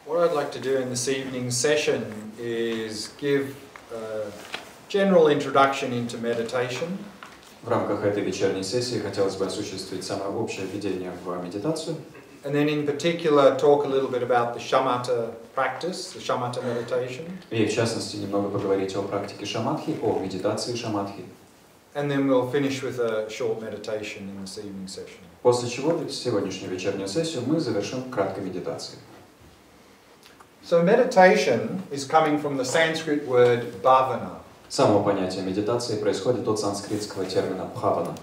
What I'd like to do in this evening's session is give a general introduction into meditation. В рамках этой вечерней сессии хотелось бы осуществить самое общее введение в медитацию. And then in particular talk a little bit about the shamatha practice, the shamatha meditation. И в частности немного поговорить о практике шаматхи, о медитации шаматхи. And then we'll finish with a short meditation in this evening session. После чего сегодняшнюю вечернюю сессию мы завершим краткой медитацией. So meditation is coming from the Sanskrit word bhavana. Само понятие медитации происходит от санскритского термина бхавана.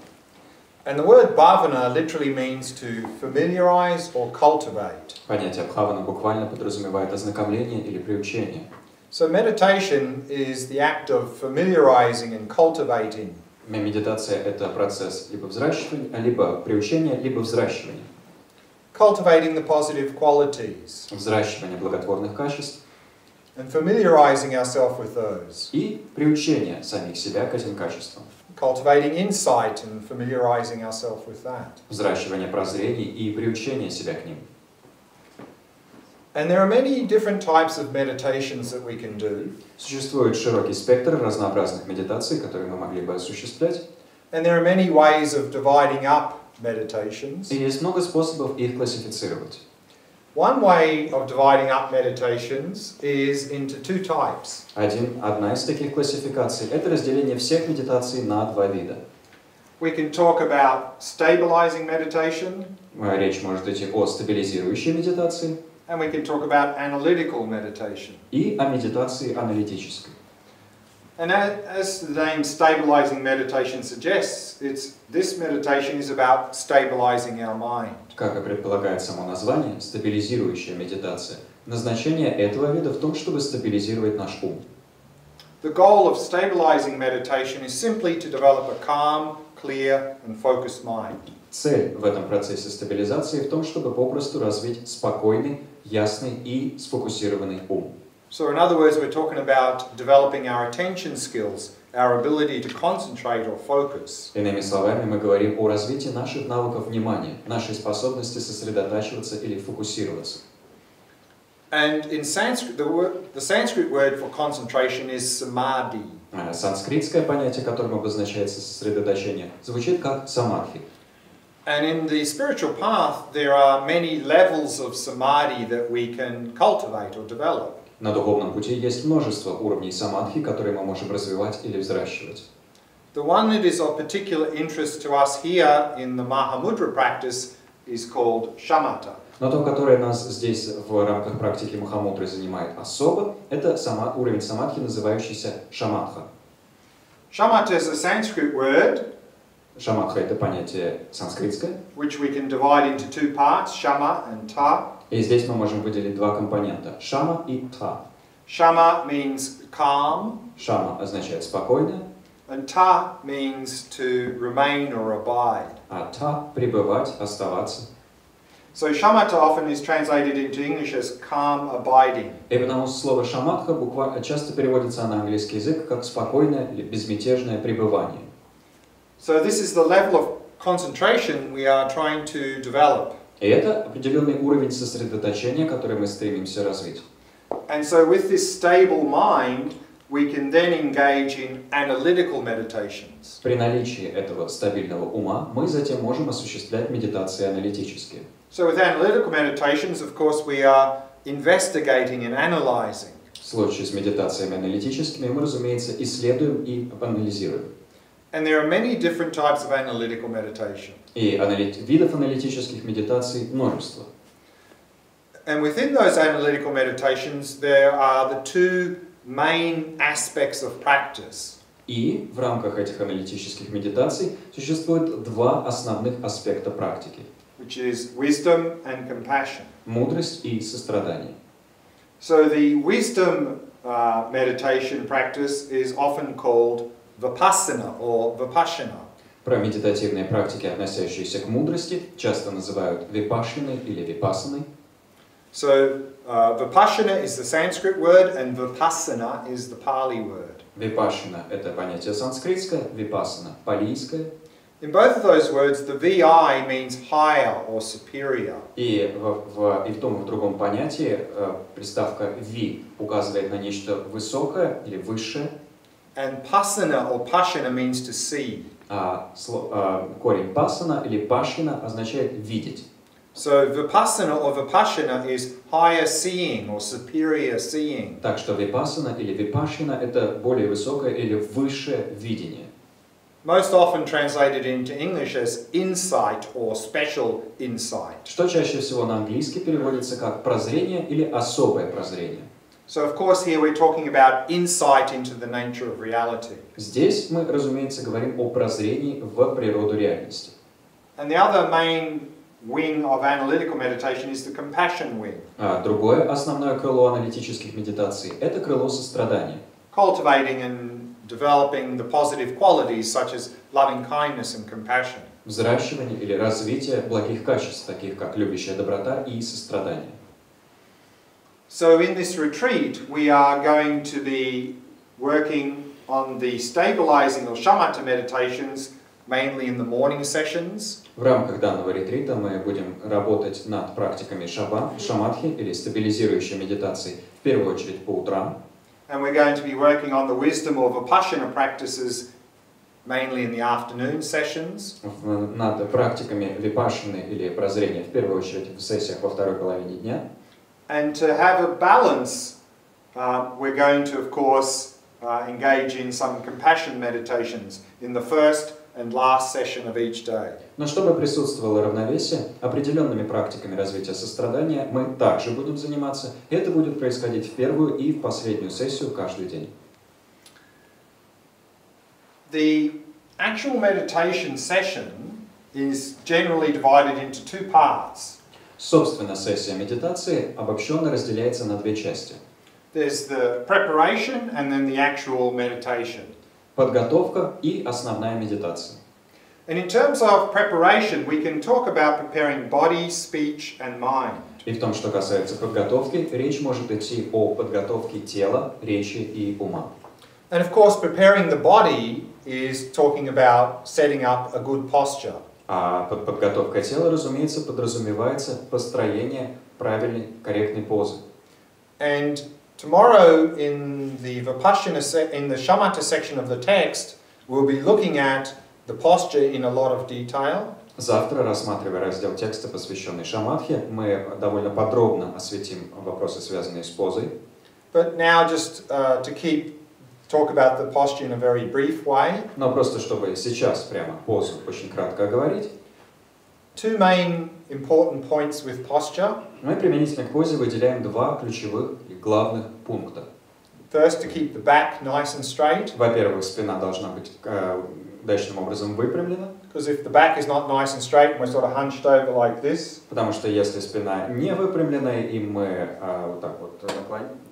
And the word bhavana literally means to familiarize or cultivate. Понятие бхавана буквально подразумевает ознакомление или приучение. So meditation is the act of familiarizing and cultivating. Медитация – это процесс либо взращивания, либо приучения, либо взращивания. Cultivating the positive qualities. Взращивание благотворных качеств. And familiarizing ourselves with those. И приучение самих себя к этим качествам. Cultivating insight and familiarizing ourselves with that. Взращивание прозрений и приучение себя к ним. And there are many different types of meditations that we can do. Существует широкий спектр разнообразных медитаций, которые мы могли бы осуществлять. And there are many ways of dividing up meditations. И есть много способов их классифицировать. One way of dividing up meditations is into two types. Одна из таких классификаций – это разделение всех медитаций на два вида. We can talk about stabilizing meditation. Речь может идти о стабилизирующей медитации. And we can talk about analytical meditation. И о медитации аналитической. And as the name stabilizing meditation suggests, this meditation is about stabilizing our mind. Как и предполагает само название, стабилизирующая медитация. Назначение этого вида в том, чтобы стабилизировать наш ум. The goal of stabilizing meditation is simply to develop a calm, clear and focused mind. Цель в этом процессе стабилизации в том, чтобы попросту развить спокойный, ясный и сфокусированный ум. So in other words, we're talking about developing our attention skills, our ability to concentrate or focus. Иными словами, мы говорим о развитии наших навыков внимания, нашей способности сосредотачиваться или фокусироваться. And in Sanskrit, the Sanskrit word for concentration is samadhi. Санскритское понятие, которым обозначается сосредоточение, звучит как самадхи. And in the spiritual path, there are many levels of samadhi that we can cultivate or develop. На духовном пути есть множество уровней самадхи, которые мы можем развивать или взращивать. The one that is of particular interest to us here in the mахамудре practice is called shamatha. Но то, которое нас здесь в рамках практики махамудры занимает особо, это уровень самадхи, называющийся шаматха. Shamatha is a Sanskrit word. Шаматха – это понятие санскритское. Which we can divide into two parts, shama and ta. И здесь мы можем выделить два компонента – шама и та. Shama means calm. Шама означает спокойно. And ta means to remain or abide. А та – пребывать, оставаться. So shamatha often is translated into English as calm abiding. И потому слово шаматха буквально часто переводится на английский язык как спокойное или безмятежное пребывание. So this is the level of concentration we are trying to develop. И это определенный уровень сосредоточения, который мы стремимся развить. And so with this stable mind, we can then engage in analytical meditations. При наличии этого стабильного ума мы затем можем осуществлять медитации аналитические. So with analytical meditations, of course, we are investigating and analyzing. В случае с медитациями аналитическими мы, разумеется, исследуем и анализируем. And there are many different types of analytical meditation. И видов аналитических медитаций множество. And within those analytical meditations, there are the two main aspects of practice. И в рамках этих аналитических медитаций существует два основных аспекта практики. Which is wisdom and compassion. Мудрость и сострадание. So the wisdom meditation practice is often called vipassana or vipassana. Про медитативные практики, относящиеся к мудрости, часто называют випашшаной или випассаной. So vipassana is the Sanskrit word and vipassana is the Pali word. Випашшана – это понятие санскритское, випассана – палийское. In both of those words, the vi means higher or superior. И в том и в другом понятии приставка «ви» указывает на нечто высокое или высшее. And pasana or pashana means to see. Корень пасана или пашина означает «видеть». So vipassana or vipassana is higher seeing or superior seeing. Так что випассана или випашина – это более высокое или высшее видение. Most often translated into English as insight or special insight. Что чаще всего на английский переводится как прозрение или особое прозрение. So of course here we're talking about insight into the nature of reality. Здесь мы, разумеется, говорим о прозрении в природу реальности. And the other main wing of analytical meditation is the compassion wing. Другое основное крыло аналитических медитаций – это крыло сострадания. Cultivating and developing the positive qualities such as loving kindness and compassion. Взращивание или развитие благих качеств, таких как любящая доброта и сострадание. So in this retreat we are going to be working on the stabilizing or shamatha meditations mainly in the morning sessions. В рамках данного ретрита мы будем работать над практиками шаматхи или стабилизирующей медитации, в первую очередь по утрам. And we're going to be working on the wisdom or vipassana practices mainly in the afternoon sessions. Над практиками випашаны или прозрения, в первую очередь в сессиях во второй половине дня. And to have a balance, we're going to, of course, engage in some compassion meditations in the first and last session of each day. Но чтобы присутствовало равновесие, определенными практиками развития сострадания мы также будем заниматься. И это будет происходить в первую и в последнюю сессию каждый день. The actual meditation session is generally divided into two parts. Собственно, сессия медитации обобщенно разделяется на две части. There's the preparation and then the actual meditation. Подготовка и основная медитация. And in terms of preparation, we can talk about preparing body, speech and mind. И в том, что касается подготовки, речь может идти о подготовке тела, речи и ума. And of course, preparing the body is talking about setting up a good posture. А под подготовкой тела, разумеется, подразумевается построение правильной, корректной позы. And tomorrow in the Vipassana, in the Shamatha section of the text, we'll be looking at the posture in a lot of detail. Завтра, рассматривая раздел текста, посвященный шаматхе, мы довольно подробно осветим вопросы, связанные с позой. But now just to talk about the posture in a very brief way. Но просто чтобы сейчас прямо позу очень кратко оговорить. Two main important points with posture. Мы применительно к позе выделяем два ключевых и главных пункта. First, to keep the back nice and straight. Во-первых, спина должна быть удачным образом выпрямлена. Because if the back is not nice and straight, and we're sort of hunched over like this. Потому что если спина не выпрямлена и мы вот так вот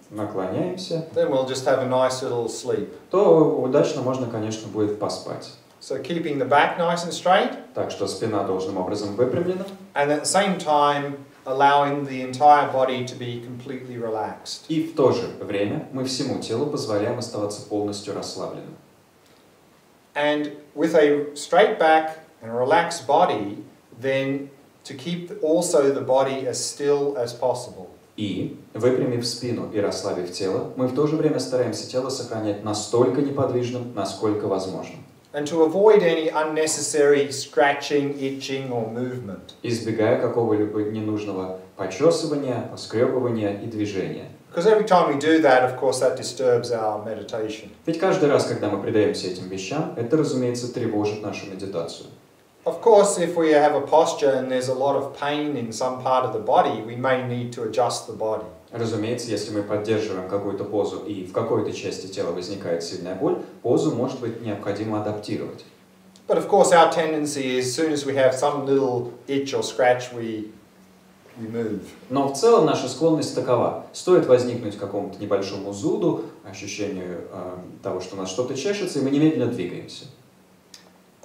наклоняемся, then we'll just have a nice little sleep. То удачно можно, конечно, будет поспать. So keeping the back nice and straight. Так что спина должным образом выпрямлена. And at the same time, allowing the entire body to be completely relaxed. И в то же время мы всему телу позволяем оставаться полностью расслабленным. And with a straight back and a relaxed body, then to keep also the body as still as possible. И, выпрямив спину и расслабив тело, мы в то же время стараемся тело сохранять настолько неподвижным, насколько возможно. And to avoid any unnecessary scratching, itching or movement. Избегая какого-либо ненужного почесывания, поскребывания и движения. Because every time we do that, of course, that disturbs our meditation. Ведь каждый раз, когда мы предаемся этим вещам, это, разумеется, тревожит нашу медитацию. Of course, if we have a posture and there's a lot of pain in some part of the body, we may need to adjust the body. Разумеется, если мы поддерживаем какую-то позу и в какой-то части тела возникает сильная боль, позу может быть необходимо адаптировать. But of course, our tendency is, as soon as we have some little itch or scratch, we move. Но в целом наша склонность такова: стоит возникнуть какому-то небольшому зуду, ощущению того, что у нас что-то чешется, и мы немедленно двигаемся.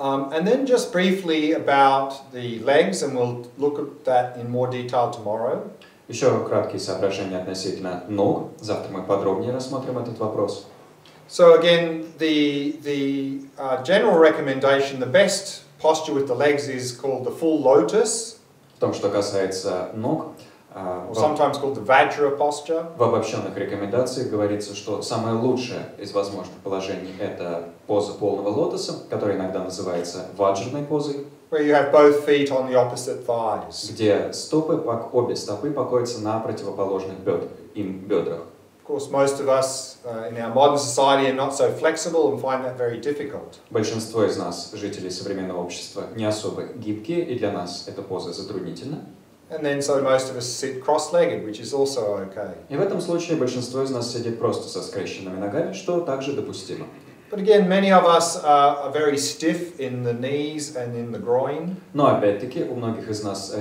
And then just briefly about the legs, and we'll look at that in more detail tomorrow. Еще краткие соображения относительно ног. Завтра мы подробнее рассмотрим этот вопрос. So again, the general recommendation, the best posture with the legs is called the full lotus. В том, что касается ног, Or sometimes called the Vajra posture. в обобщенных рекомендациях говорится, что самое лучшее из возможных положений – это поза полного лотоса, которая иногда называется ваджраной позой, Where you have both feet on the opposite thighs. где обе стопы покоятся на противоположных им бедрах. Of course, most of us in our modern society are not so flexible and find that very difficult. Большинство из нас, жителей современного общества, не особо гибкие, и для нас эта поза затруднительна. And then so most of us sit cross-legged, which is also okay. И в этом случае большинство из нас сидит просто со скрещенными ногами, что также допустимо. But again, many of us are very stiff in the knees and in the groin. Но опять-таки у многих из нас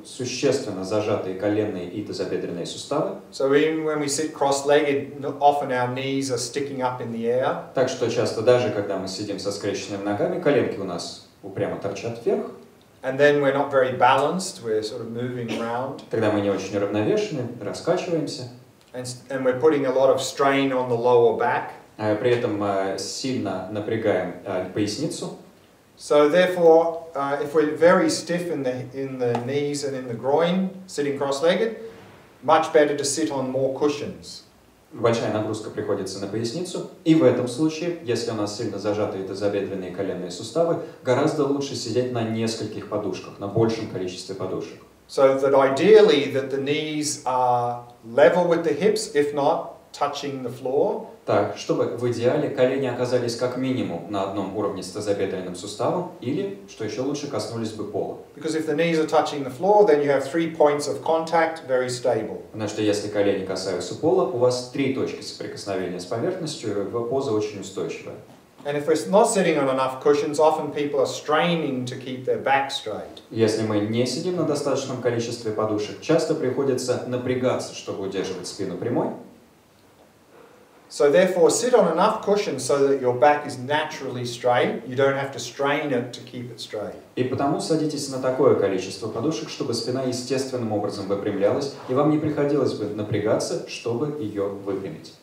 существенно зажатые коленные и тазобедренные суставы. So even when we sit cross-legged, often our knees are sticking up in the air. Так что часто даже когда мы сидим со скрещенными ногами, коленки у нас упрямо торчат вверх. And then we're not very balanced, we're sort of moving around. Тогда мы не очень уравновешены, раскачиваемся. And we're putting a lot of strain on the lower back. При этом сильно напрягаем поясницу. So therefore, if we're very stiff in the knees and in the groin, sitting cross-legged, much better to sit on more cushions. Большая нагрузка приходится на поясницу, и в этом случае, если у нас сильно зажатые тазобедренные и коленные суставы, гораздо лучше сидеть на нескольких подушках, на большем количестве подушек. So that ideally that the knees are level with the hips, if not touching the floor. Так, чтобы в идеале колени оказались как минимум на одном уровне с тазобедренным суставом, или, что еще лучше, коснулись бы пола. Because if the knees are touching the floor, then you have 3 points of contact, very stable. Потому что если колени касаются пола, у вас 3 точки соприкосновения с поверхностью, и поза очень устойчивая. And if we're not sitting on enough cushions, often people are straining to keep their back straight. Если мы не сидим на достаточном количестве подушек, часто приходится напрягаться, чтобы удерживать спину прямой. So therefore, sit on enough cushions so that your back is naturally straight. You don't have to strain it to keep it straight. И потому садитесь на такое количество подушек, чтобы спина естественным образом выпрямлялась, и вам не приходилось бы напрягаться, чтобы ее выпрямить.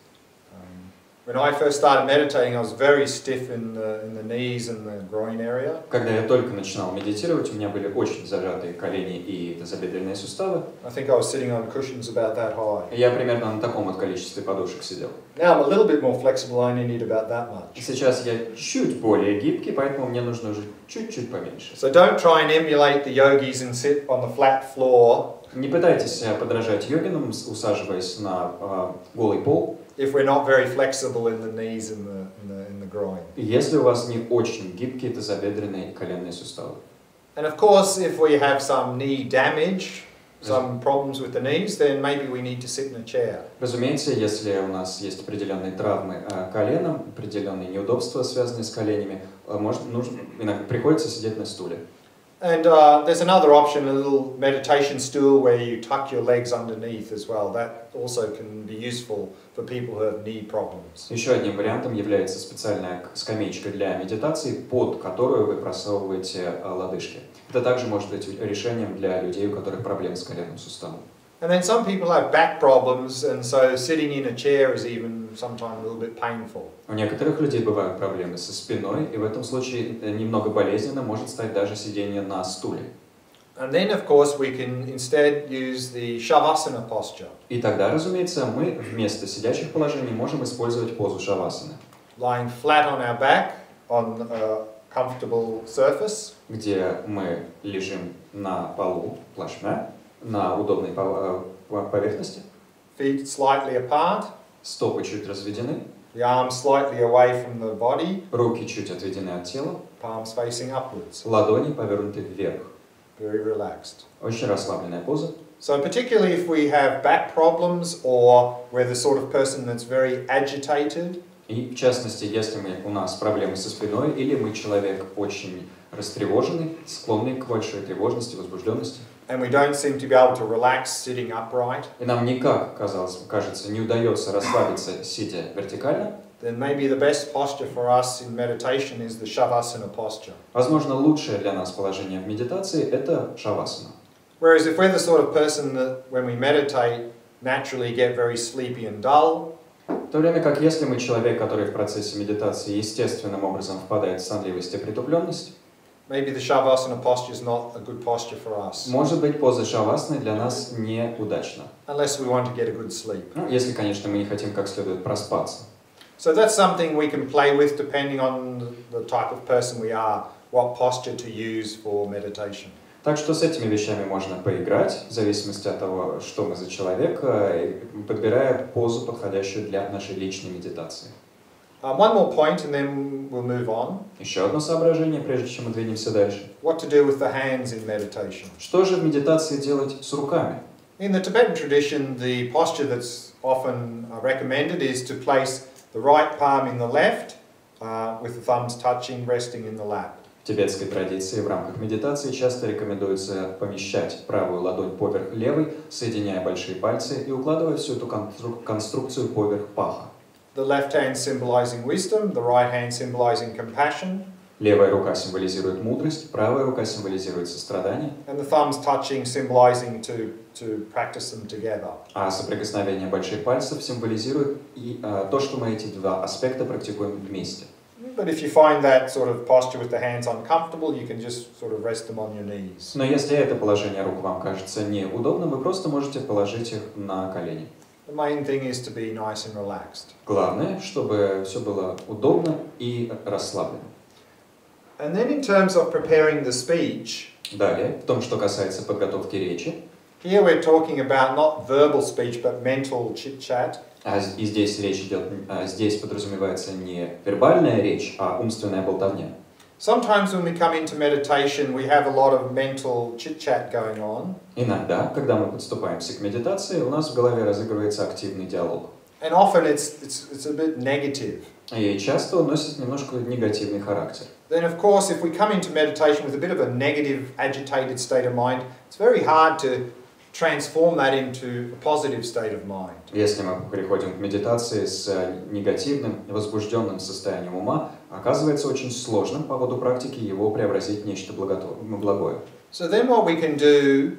When I first started meditating, I was very stiff in the knees and the groin area. Когда я только начинал медитировать, у меня были очень зажатые колени и тазобедренные суставы. I think I was sitting on cushions about that high. Я примерно на таком вот количестве подушек сидел. Now I'm a little bit more flexible. I only need about that much. Сейчас я чуть более гибкий, поэтому мне нужно уже чуть-чуть поменьше. So don't try and emulate the yogis and sit on the flat floor. Не пытайтесь подражать йогинам, усаживаясь на голый пол. If we're not very flexible in the knees and the groin. Если у вас не очень гибкие тазобедренные и коленные суставы. And of course, if we have some knee damage, some problems with the knees, then maybe we need to sit in a chair. Разумеется, если у нас есть определенные травмы коленом, определенные неудобства, связанные с коленями, иногда приходится сидеть на стуле. And there's another option, a little meditation stool where you tuck your legs underneath as well. That also can be useful for people who have knee problems. Еще одним вариантом является специальная скамеечка для медитации, под которую вы просовываете лодыжки. Это также может быть решением для людей, у которых проблемы с коленным суставом. And then some people have back problems, and so sitting in a chair is even sometimes a little bit painful. У некоторых людей бывают проблемы со спиной, и в этом случае немного болезненно может стать даже сидение на стуле. And then, of course, we can instead use the shavasana posture. И тогда, разумеется, мы вместо сидячих положений можем использовать позу шавасаны. Lying flat on our back on a comfortable surface. Где мы лежим на полу, плашмя, на удобной поверхности. Feet slightly apart. Стопы чуть разведены. The arms slightly away from the body. Руки чуть отведены от тела. Palms facing upwards. Ладони повернуты вверх. Very relaxed. Очень расслабленная поза. So particularly if we have back problems or we're the sort of person that's very agitated. И в частности, если у нас проблемы со спиной или мы человек очень растревоженный, склонный к большой тревожности, возбужденности. And we don't seem to be able to relax sitting upright. И нам никак, кажется, не удается расслабиться, сидя вертикально. Then maybe the best posture for us in meditation is the shavasana posture. Возможно, лучшее для нас положение в медитации – это шавасана. Whereas if we're the sort of person that when we meditate naturally get very sleepy and dull. В то время как если мы человек, который в процессе медитации естественным образом впадает в сонливость и притупленность. Maybe the shavasana posture is not a good posture for us. Может быть, поза шавасаны для нас неудачна. Unless we want to get a good sleep. Ну, если, конечно, мы не хотим как следует проспаться. So that's something we can play with depending on the type of person we are, what posture to use for meditation. Так что с этими вещами можно поиграть, в зависимости от того, что мы за человек, подбирая позу, подходящую для нашей личной медитации. One more point and then we'll move on. Еще одно соображение, прежде чем мы двинемся дальше. What to do with the hands in meditation. Что же в медитации делать с руками? In the Tibetan tradition, the posture that's often recommended is to place the right palm in the left, with the thumbs touching, resting in the lap. В тибетской традиции в рамках медитации часто рекомендуется помещать правую ладонь поверх левой, соединяя большие пальцы и укладывая всю эту конструкцию поверх паха. The left hand symbolizing wisdom, the right hand symbolizing compassion. Левая рука символизирует мудрость, правая рука символизирует сострадание. And the thumbs touching, symbolizing to practice them together. А соприкосновение больших пальцев символизирует и то, что мы эти два аспекта практикуем вместе. But if you find that sort of posture with the hands uncomfortable, you can just sort of rest them on your knees. Но если это положение рук вам кажется неудобным, вы просто можете положить их на колени. The main thing is to be nice and relaxed. Главное, чтобы все было удобно и расслаблено. And then in terms of preparing the speech, Далее, в том, что касается подготовки речи, here we're talking about not verbal speech, but mental chit-chat. И здесь речь идет, здесь подразумевается не вербальная речь, а умственная болтовня. Sometimes when we come into meditation, we have a lot of mental chit-chat going on. Иногда, когда мы подступаемся к медитации, у нас в голове разыгрывается активный диалог. And often it's a bit negative. И часто он носит немножко негативный характер. Then of course, if we come into meditation with a bit of a negative, agitated state of mind, it's very hard to transform that into a positive state of mind. Если мы приходим к медитации с негативным, возбужденным состоянием ума, оказывается очень сложным по ходу практики его преобразить в нечто благое. So then what we can do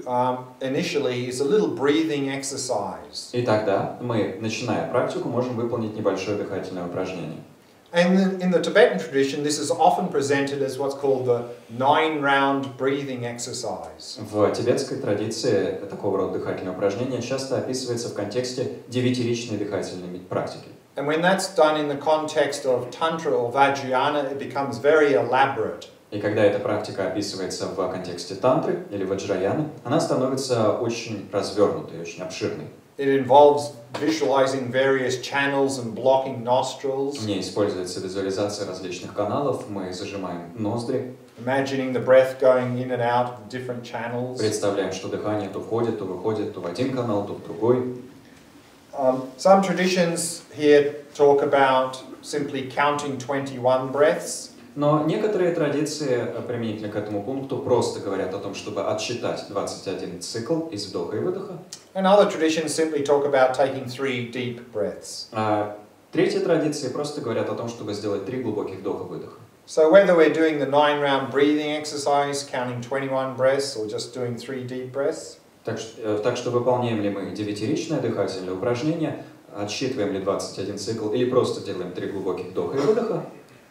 initially is a little breathing exercise. И тогда мы, начиная практику, можем выполнить небольшое дыхательное упражнение. And in the Tibetan tradition, this is often presented as what's called the 9-round breathing exercise. В тибетской традиции такого рода дыхательное упражнение часто описывается в контексте 9-ричной дыхательной практики. And when that's done in the context of Tantra or Vajrayana, it becomes very elaborate. И когда эта практика описывается в контексте тантры или ваджраяны, она становится очень развернутой, очень обширной. It involves visualizing various channels and blocking nostrils. В ней используется визуализация различных каналов, мы зажимаем ноздри. Imagining the breath going in and out of different channels. Представляем, что дыхание то входит, то выходит, то в один канал, то в другой. Some traditions here talk about simply counting 21 breaths. Но некоторые традиции применительно к этому пункту просто говорят о том, чтобы отсчитать 21 цикл из вдоха и выдоха. And other traditions simply talk about taking 3 deep breaths. А третьи традиции просто говорят о том, чтобы сделать 3 глубоких вдоха-выдоха. So whether we're doing the 9-round breathing exercise, counting 21 breaths, or just doing 3 deep breaths. Так что выполняем ли мы 9-ричное дыхательное упражнение, отсчитываем ли 21 цикл или просто делаем 3 глубоких вдоха и выдоха.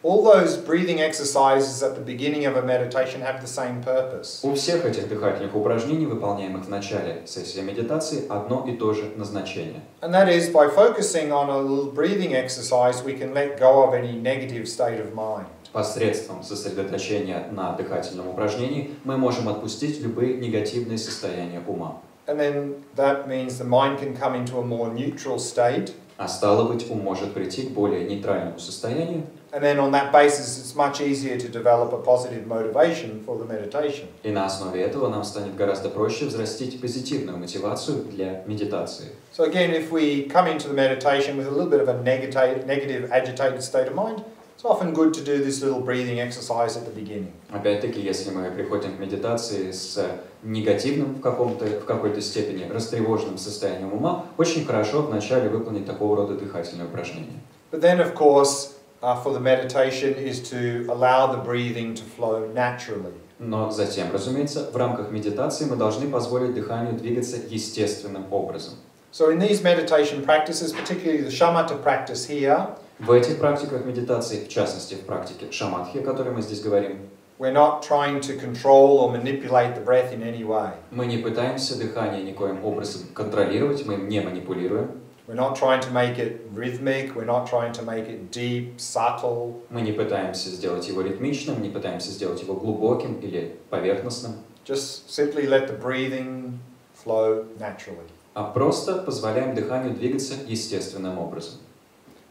All those breathing exercises at the beginning of a meditation have the same purpose. У всех этих дыхательных упражнений, выполняемых в начале сессии медитации, одно и то же назначение. And that is, by focusing on a little breathing exercise, we can let go of any negative state of mind. Посредством сосредоточения на дыхательном упражнении мы можем отпустить любые негативные состояния ума. And then that means the mind can come into a more neutral state. А стало быть, ум может прийти к более нейтральному состоянию. And then on that basis, it's much easier to develop a positive motivation for the meditation. И на основе этого нам станет гораздо проще взрастить позитивную мотивацию для медитации. So again, if we come into the meditation with a little bit of a negative, agitated state of mind, it's often good to do this little breathing exercise at the beginning. Опять-таки, если мы приходим к медитации с негативным в какой-то степени растревоженным состоянием ума, очень хорошо вначале выполнить такого рода дыхательное упражнение. But then, of course, for the meditation is to allow the breathing to flow naturally. Но затем, разумеется, в рамках медитации мы должны позволить дыханию двигаться естественным образом. So in these meditation practices, particularly the shamatha practice here, в этих практиках медитации, в частности в практике шаматхи, о которой мы здесь говорим, we're not trying to control or manipulate the breath in any way. Мы не пытаемся дыхание никоим образом контролировать, мы им не манипулируем. We're not trying to make it rhythmic, we're not trying to make it deep, subtle. Мы не пытаемся сделать его ритмичным, не пытаемся сделать его глубоким или поверхностным. Just simply let the breathing flow naturally. А просто позволяем дыханию двигаться естественным образом.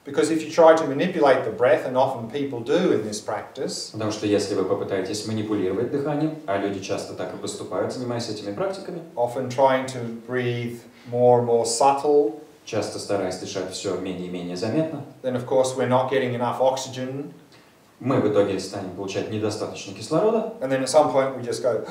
Because if you try to manipulate the breath, and often people do in this practice, Потому что если вы попытаетесь манипулировать дыханием, а люди часто так и поступают, занимаясь этими практиками, often trying to breathe more and more subtle, часто стараясь дышать все менее и менее заметно, then of course we're not getting enough oxygen, мы в итоге станем получать недостаточно кислорода, and then at some point we just go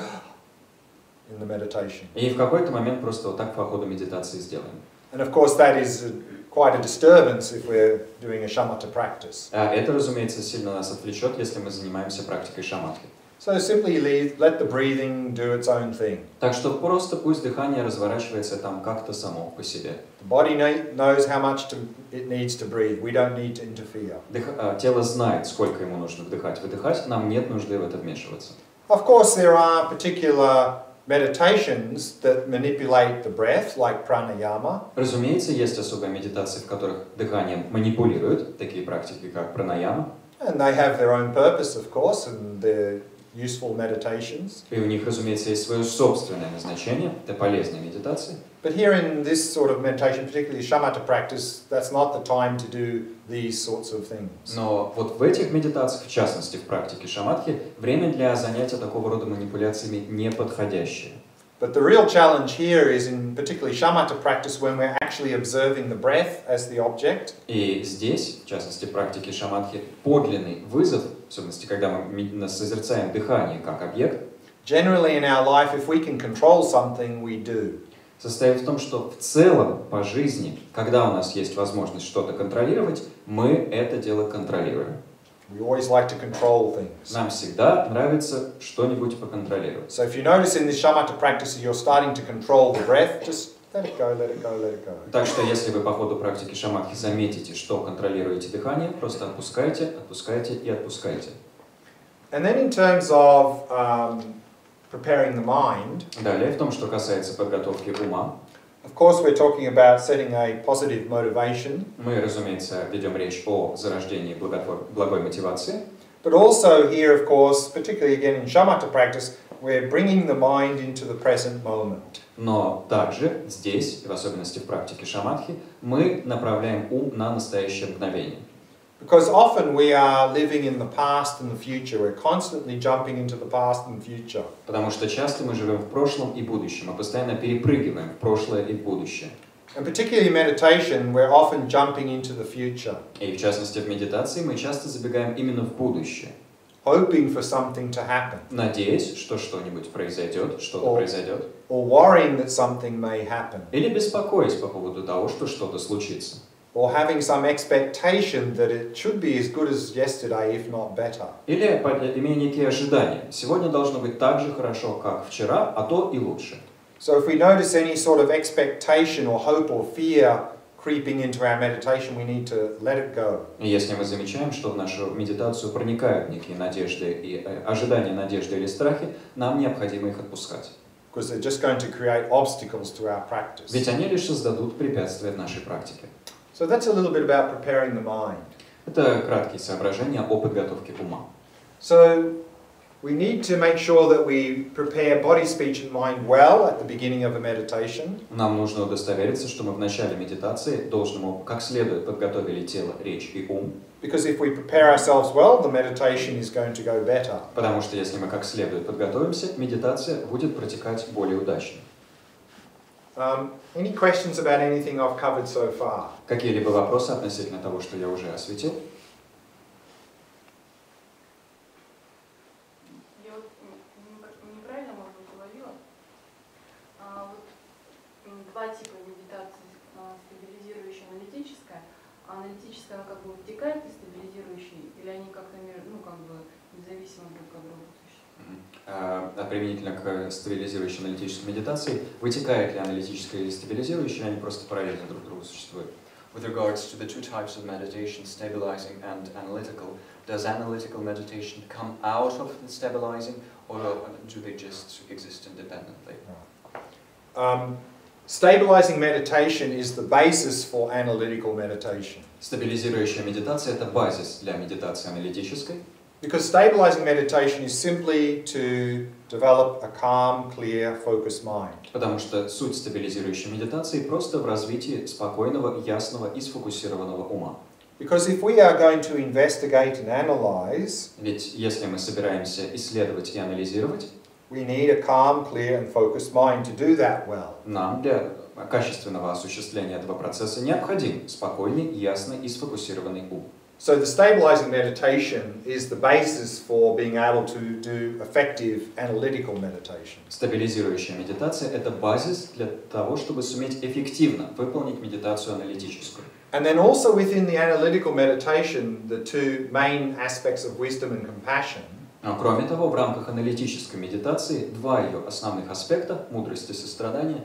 in the meditation. и в какой-то момент просто вот так по ходу медитации сделаем. And of course that is quite a disturbance if we're doing a shamatha practice. А это, разумеется, сильно нас отвлечет, если мы занимаемся практикой шаматхи. So simply let the breathing do its own thing. Так что просто пусть дыхание разворачивается там как-то само по себе. The body knows how much it needs to breathe. We don't need to interfere. Тело знает, сколько ему нужно вдыхать, выдыхать, нам нет нужды в это вмешиваться. Of course there are particular meditations that manipulate the breath, like pranayama. Разумеется, есть особые медитации, в которых дыханием манипулируют, такие практики, как пранаяма. And they have their own purpose, of course, and they're useful meditations. И у них, разумеется, есть свое собственное назначение, это полезные медитации. But here in this sort of meditation, particularly shamatha practice, that's not the time to do these sorts of things. Но вот в этих медитациях, в частности в практике шаматхи, время для занятия такого рода манипуляциями неподходящее. But the real challenge here is in particularly shamatha practice when we're actually observing the breath as the object. И здесь, в частности, в практике шаматхи, подлинный вызов, в особенности, когда мы созерцаем дыхание как объект, Generally in our life, if we can control something, we do. состоит в том, что в целом по жизни, когда у нас есть возможность что-то контролировать, мы это дело контролируем. We always like to control things. Нам всегда нравится что-нибудь поконтролировать. So if you notice in this shamatha practice you're starting to control the breath, just let it go, let it go, let it go. Так что если вы по ходу практики шаматхи заметите, что контролируете дыхание, просто отпускайте, отпускайте и отпускайте. And then in terms of preparing the mind, Далее, в том, что касается подготовки ума, of course we're talking about setting a positive motivation. мы, разумеется, ведем речь о зарождении благой мотивации. But also here, of course, particularly again in shamatha practice, we're bringing the mind into the present moment. Но также здесь, в особенности в практике шаматхи, мы направляем ум на настоящее мгновение. Because often we are living in the past and the future. We're constantly jumping into the past and the future. Потому что часто мы живем в прошлом и будущем, мы постоянно перепрыгиваем в прошлое и в будущее. And particularly in meditation, we're often jumping into the future. И в частности в медитации мы часто забегаем именно в будущее. Hoping for something to happen. Надеясь, что что-нибудь произойдет, что-то произойдет. Or worrying that something may happen. Или беспокоясь по поводу того, что что-то случится. Or having some expectation that it should be as good as yesterday, if not better. Или имея некие ожидания. Сегодня должно быть так же хорошо, как вчера, а то и лучше. So if we notice any sort of expectation or hope or fear creeping into our meditation, we need to let it go. И если мы замечаем, что в нашу медитацию проникают некие надежды и ожидания, надежды или страхи, нам необходимо их отпускать. Because they're just going to create obstacles to our practice. Ведь они лишь создадут препятствия в нашей практике. So that's a little bit about preparing the mind. Это краткие соображения о подготовке ума. So we need to make sure that we prepare body, speech and mind well at the beginning of a meditation. Нам нужно удостовериться, что мы в начале медитации должному как следует подготовили тело, речь и ум. Because if we prepare ourselves well, the meditation is going to go better. Потому что если мы как следует подготовимся, медитация будет протекать более удачно. Any questions about anything I've covered so far? Какие-либо вопросы относительно того, что я уже осветил? Я вот неправильно, может быть, уловила. Вот два типа медитации: стабилизирующая, аналитическая. А аналитическая, она как бы вытекает из стабилизирующей, или они как-то, независимо друг от друга существуют? А применительно к стабилизирующей аналитической медитации, вытекает ли аналитическая или стабилизирующая, они просто параллельно друг другу существуют? With regards to the two types of meditation, stabilizing and analytical, does analytical meditation come out of the stabilizing, or do they just exist independently? Stabilizing meditation is the basis for analytical meditation. Стабилизирующая медитация – это базис для медитации аналитической. Because stabilizing meditation is simply to develop a calm, clear, focused mind. Потому что суть стабилизирующей медитации просто в развитии спокойного, ясного и сфокусированного ума. Because if we are going to investigate and analyze, Ведь если мы собираемся исследовать и анализировать, we need a calm, clear and focused mind to do that well. нам для качественного осуществления этого процесса необходим спокойный, ясный и сфокусированный ум. So the stabilizing meditation is the basis for being able to do effective analytical meditation. Стабилизирующая медитация – это базис для того, чтобы суметь эффективно выполнить медитацию аналитическую. And then also within the analytical meditation, the two main aspects of wisdom and compassion. Но кроме того, в рамках аналитической медитации два ее основных аспекта – мудрость и сострадание.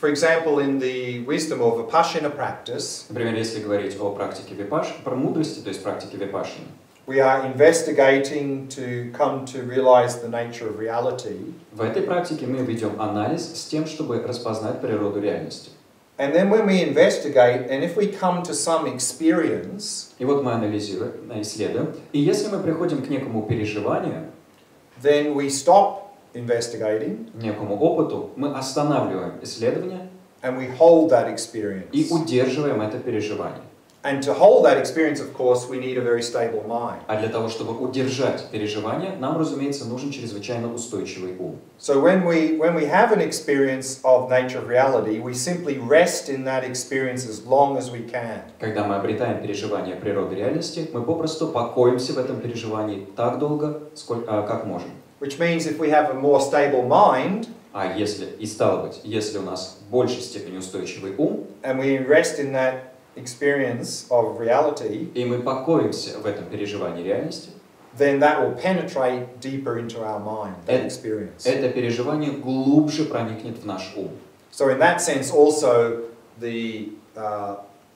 For example, in the wisdom of Vipassana practice, Например, если говорить о практике випаши, про мудрости, то есть практике випашины, we are investigating to come to realize the nature of reality. в этой практике мы ведем анализ с тем, чтобы распознать природу реальности. And then when we investigate, and if we come to some experience, И вот мы анализируем, исследуем, и если мы приходим к некому переживанию, then we stop investigating, некому опыту, мы останавливаем исследование and we hold that и experience. удерживаем это переживание. And to hold that experience, of course, we need a very stable mind. А для того, чтобы удержать переживание, нам, разумеется, нужен чрезвычайно устойчивый ум. So when we have an experience of nature of reality, we simply rest in that experience as long as we can. Когда мы обретаем переживание природы реальности, мы попросту покоимся в этом переживании так долго, как можем. Which means if we have a more stable mind, А если, и стало быть, если у нас в большей степени устойчивый ум, and we rest in that experience of reality, и мы покоимся в этом переживании реальности, then that will penetrate deeper into our mind, that experience. это переживание глубже проникнет в наш ум. So in that sense also the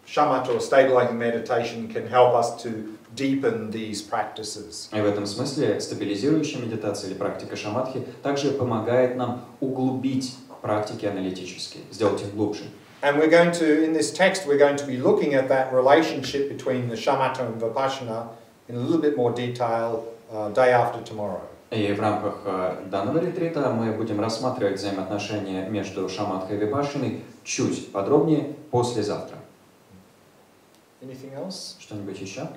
shamatha or stabilizing meditation can help us to deepen these practices. И в этом смысле стабилизирующая медитация или практика шаматхи также помогает нам углубить практики аналитические, сделать их глубже. And we're going to, in this text, we're going to be looking at that relationship between the shamatha and vipassana in a little bit more detail day after tomorrow. И в рамках данного ретрита мы будем рассматривать взаимоотношения между шаматхой и випашшаной чуть подробнее послезавтра. Anything else? Что-нибудь еще?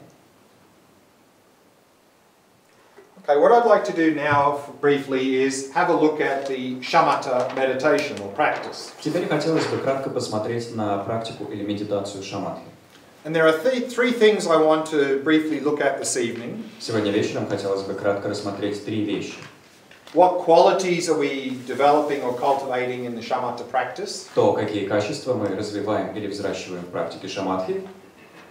Okay, what I'd like to do now briefly is have a look at the shamatha meditation or practice. Теперь хотелось бы кратко посмотреть на практику или медитацию шаматхи. And there are three things I want to briefly look at this evening. Сегодня вечером хотелось бы кратко рассмотреть три вещи. What qualities are we developing or cultivating in the shamatha practice? То, какие качества мы развиваем или взращиваем в практике шаматхи.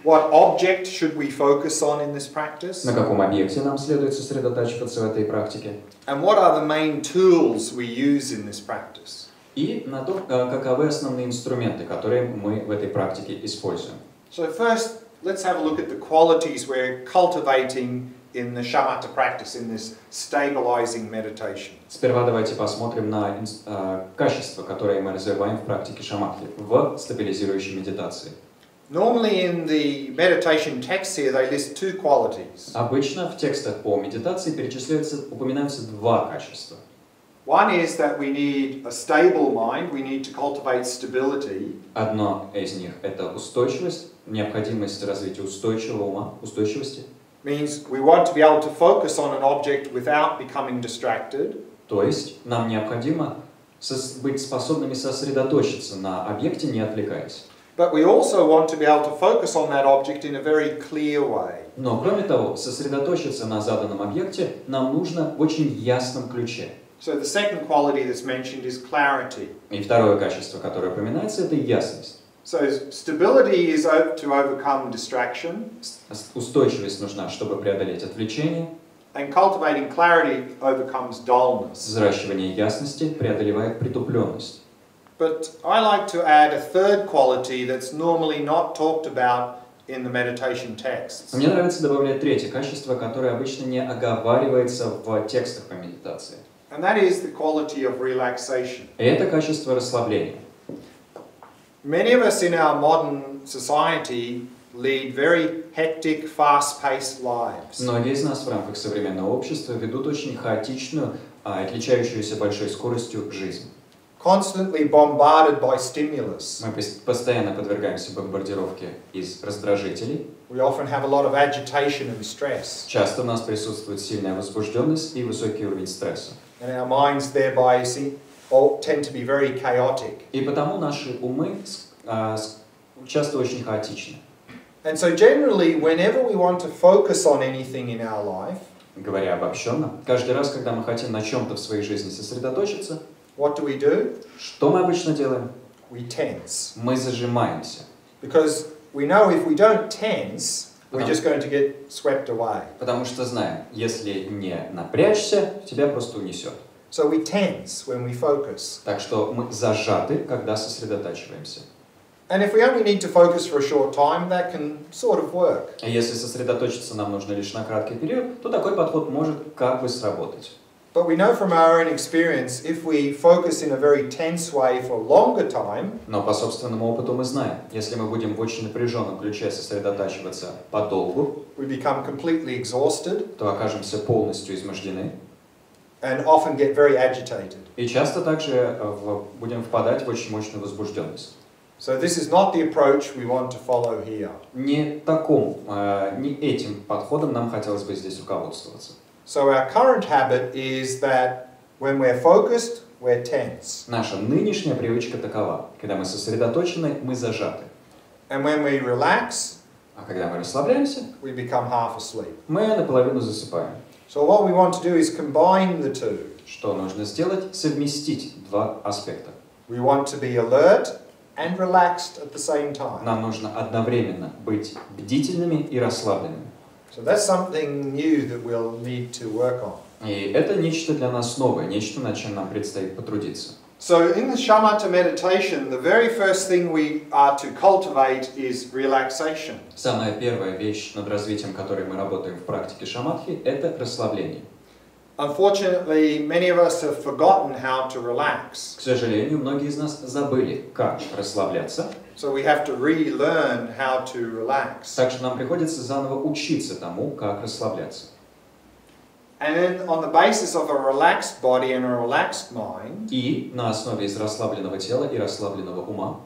What object should we focus on in this practice? На каком объекте нам следует сосредотачиваться в этой практике. And what are the main tools we use in this practice? И на то, каковы основные инструменты, которые мы в этой практике используем. So first, let's have a look at the qualities we're cultivating in the shamatha practice, in this stabilizing meditation. Сперва давайте посмотрим на качества, которые мы развиваем в практике шаматхи, в стабилизирующей медитации. Normally in the meditation texts here, they list two qualities. Обычно в текстах по медитации упоминаются два качества. One is that we need a stable mind, we need to cultivate stability. Одно из них – это устойчивость, необходимость развития устойчивого ума, устойчивости. Means we want to be able to focus on an object without becoming distracted. То есть нам необходимо быть способными сосредоточиться на объекте, не отвлекаясь. But we also want to be able to focus on that object in a very clear way. Но кроме того, сосредоточиться на заданном объекте нам нужно в очень ясном ключе. So the second quality that's mentioned is clarity. И второе качество, которое упоминается, это ясность. So stability is to overcome distraction. Устойчивость нужна, чтобы преодолеть отвлечение. And cultivating clarity overcomes dullness. Взращивание ясности преодолевает притупленность. But I like to add a third quality that's normally not talked about in the meditation texts. Мне нравится добавлять третье качество, которое обычно не оговаривается в текстах по медитации. And that is the quality of relaxation. И это качество расслабления. Many of us in our modern society lead very hectic, fast-paced lives. Многие из нас в рамках современного общества ведут очень хаотичную, отличающуюся большой скоростью жизнь. Constantly bombarded by stimulus. Мы постоянно подвергаемся бомбардировке из раздражителей. We often have a lot of agitation and stress. Часто у нас присутствует сильная возбужденность и высокий уровень стресса. And our minds thereby tend to be very chaotic. И потому наши умы часто очень хаотичны. And so generally, whenever we want to focus on anything in our life, Говоря обобщенно, каждый раз, когда мы хотим на чем-то в своей жизни сосредоточиться, what do? что мы обычно делаем? We tense. Мы зажимаемся. Because we know if we don't tense, we're just going to get swept away. Потому что знаем, если не напрячься, тебя просто унесет. So we tense when we focus. Так что мы зажаты, когда сосредотачиваемся. And if we only need to focus for a short time, that can sort of work. А если сосредоточиться нам нужно лишь на краткий период, то такой подход может как бы сработать. But we know from our own experience, if we focus in a very tense way for a longer time, Но по собственному опыту мы знаем, если мы будем в очень напряженном ключе сосредотачиваться подолгу, we become completely exhausted то окажемся полностью измождены and often get very agitated. и часто также будем впадать в очень мощную возбужденность. So this is not the approach we want to follow here. Не этим подходом нам хотелось бы здесь руководствоваться. So our current habit is that when we're focused, we're tense. Наша нынешняя привычка такова. Когда мы сосредоточены, мы зажаты. And when we relax, А когда мы расслабляемся, we become half asleep. мы наполовину засыпаем. So what we want to do is combine the two. Что нужно сделать? Совместить два аспекта. We want to be alert and relaxed at the same time. Нам нужно одновременно быть бдительными и расслабленными. So that's something new that we'll need to work on. И это нечто для нас новое, нечто, над чем нам предстоит потрудиться. So in the shamatha meditation, the very first thing we are to cultivate is relaxation. Самая первая вещь, над развитием которой мы работаем в практике шаматхи, это расслабление. Unfortunately, many of us have forgotten how to relax. К сожалению, многие из нас забыли, как расслабляться. So we have to relearn how to relax. Так что нам приходится заново учиться тому, как расслабляться. And then on the basis of a relaxed body and a relaxed mind, И на основе из расслабленного тела и расслабленного ума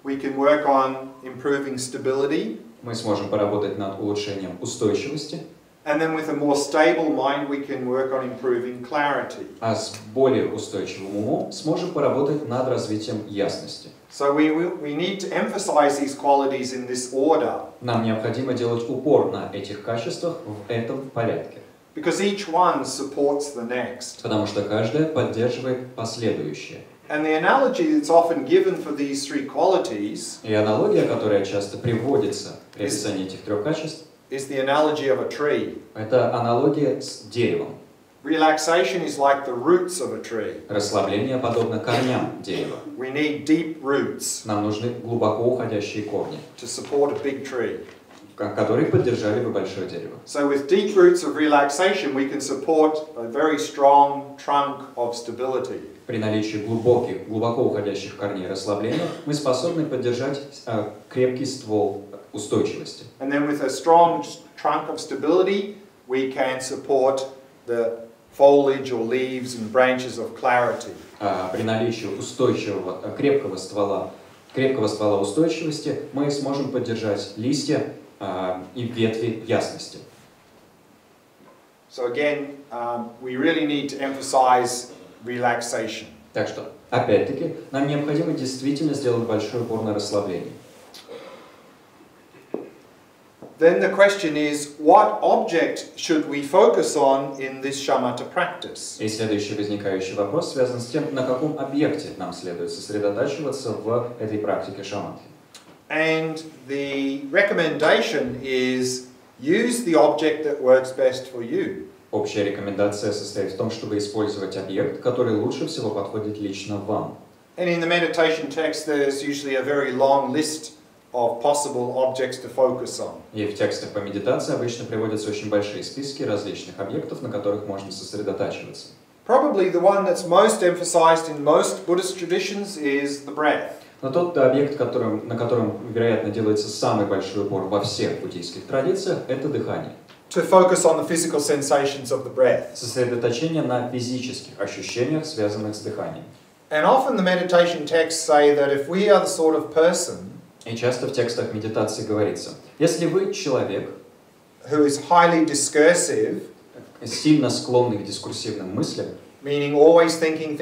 we can work on improving stability. мы сможем поработать над улучшением устойчивости, And then with a more stable mind, we can work on improving clarity. а с более устойчивым умом сможем поработать над развитием ясности. So we need to emphasize these qualities in this order. Нам необходимо делать упор на этих качествах в этом порядке. Because each one supports the next. Потому что каждое поддерживает последующее. And the analogy that's often given for these three qualities И аналогия, которая часто приводится при описании этих трех качеств, is the analogy of a tree. это аналогия с деревом. Relaxation is like the roots of a tree. Расслабление подобно корням дерева. We need deep roots Нам нужны глубоко уходящие корни, to support a big tree. которые поддержали бы большое дерево. So with deep roots of relaxation, we can support a very strong trunk of stability. При наличии глубоко уходящих корней расслабления мы способны поддержать крепкий ствол устойчивости. And then with a strong trunk of stability, we can support the foliage or leaves and branches of clarity. При наличии крепкого ствола устойчивости мы сможем поддержать листья и ветви ясности. So again, we really need to emphasize relaxation. Так что, опять-таки, нам необходимо действительно сделать большой упор на расслабление. Then the question is, what object should we focus on in this shamatha practice? И следующий возникающий вопрос связан с тем, на каком объекте нам следует сосредотачиваться в этой практике шаматхи. And the recommendation is use the object that works best for you. Общая рекомендация состоит в том, чтобы использовать объект, который лучше всего подходит лично вам. And in the meditation text, there's usually a very long list of possible objects to focus on. И в текстах по медитации обычно приводятся очень большие списки различных объектов, на которых можно сосредотачиваться. Probably the one that's most emphasized in most Buddhist traditions is the breath. Но тот объект, на котором, вероятно, делается самый большой упор во всех буддийских традициях, это дыхание. To focus on the physical sensations of the breath. Сосредоточение на физических ощущениях, связанных с дыханием. And often the meditation texts say that if we are the sort of person И часто в текстах медитации говорится, если вы человек, who is highly discursive, сильно склонный к дискурсивным мыслям, meaning always thinking,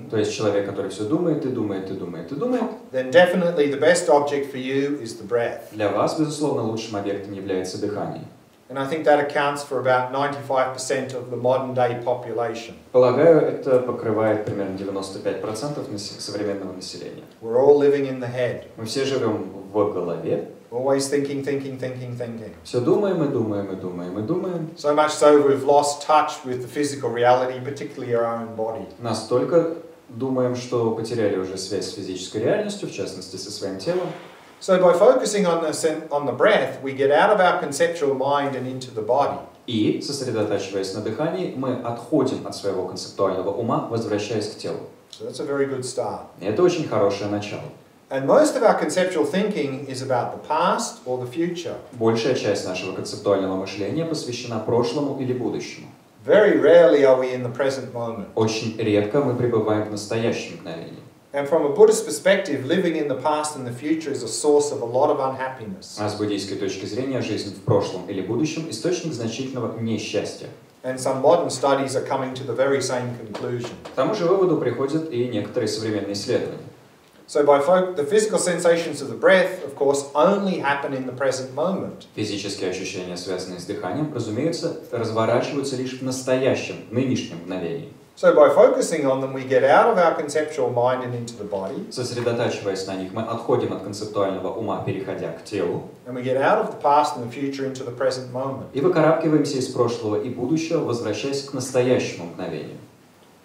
то есть человек, который все думает и думает и думает и думает, then definitely the best object for you is the breath. для вас, безусловно, лучшим объектом является дыхание. And I think that accounts for about 95% of the modern day population. Полагаю, это покрывает примерно 95% современного населения. We're all living in the head. Мы все живем в голове. Always thinking. Все думаем и думаем и думаем и думаем. So much so we've lost touch with the physical reality, particularly our own body. Настолько думаем, что потеряли уже связь с физической реальностью, в частности со своим телом. So by focusing on the breath, we get out of our conceptual mind and into the body. И, сосредотачиваясь на дыхании, мы отходим от своего концептуального ума, возвращаясь к телу. So that's a very good start. И это очень хорошее начало. And most of our conceptual thinking is about the past or the future. Большая часть нашего концептуального мышления посвящена прошлому или будущему. Very rarely are we in the present moment. Очень редко мы пребываем в настоящем мгновении. And from a Buddhist perspective, living in the past and the future is a source of a lot of unhappiness. А с буддийской точки зрения, жизнь в прошлом или будущем – источник значительного несчастья. And some modern studies are coming to the very same conclusion. К тому же выводу приходят и некоторые современные исследования. So the physical sensations of the breath, of course, only happen in the present moment. Физические ощущения, связанные с дыханием, разумеется, разворачиваются лишь в настоящем, нынешнем мгновении. So by focusing on them, we get out of our conceptual mind and into the body. Сосредотачиваясь на них, мы отходим от концептуального ума, переходя к телу. And we get out of the past and the future into the present moment. И выкарабкиваемся из прошлого и будущего, возвращаясь к настоящему мгновению.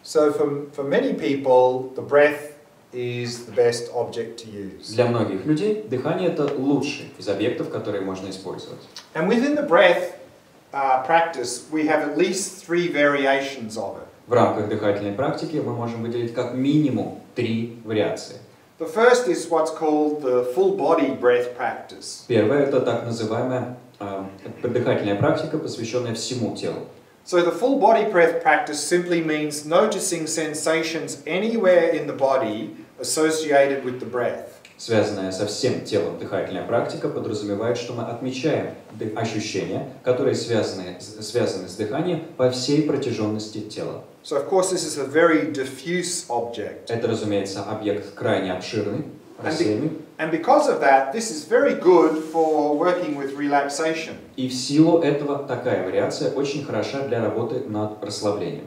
So for many people, the breath is the best object to use. Для многих людей дыхание – это лучший из объектов, которые можно использовать. And within the breath practice, we have at least 3 variations of it. В рамках дыхательной практики мы можем выделить как минимум 3 вариации. The first is what's called the full body breath practice. Первое – это так называемая дыхательная практика, посвященная всему телу. So the full body breath practice simply means noticing sensations anywhere in the body associated with the breath. Связанная со всем телом дыхательная практика подразумевает, что мы отмечаем ощущения, которые связаны с дыханием по всей протяженности тела. So of course this is a very diffuse object. Это, разумеется, объект крайне обширный, рассеянный. And because of that, this is very good for working with relaxation. И в силу этого такая вариация очень хороша для работы над расслаблением.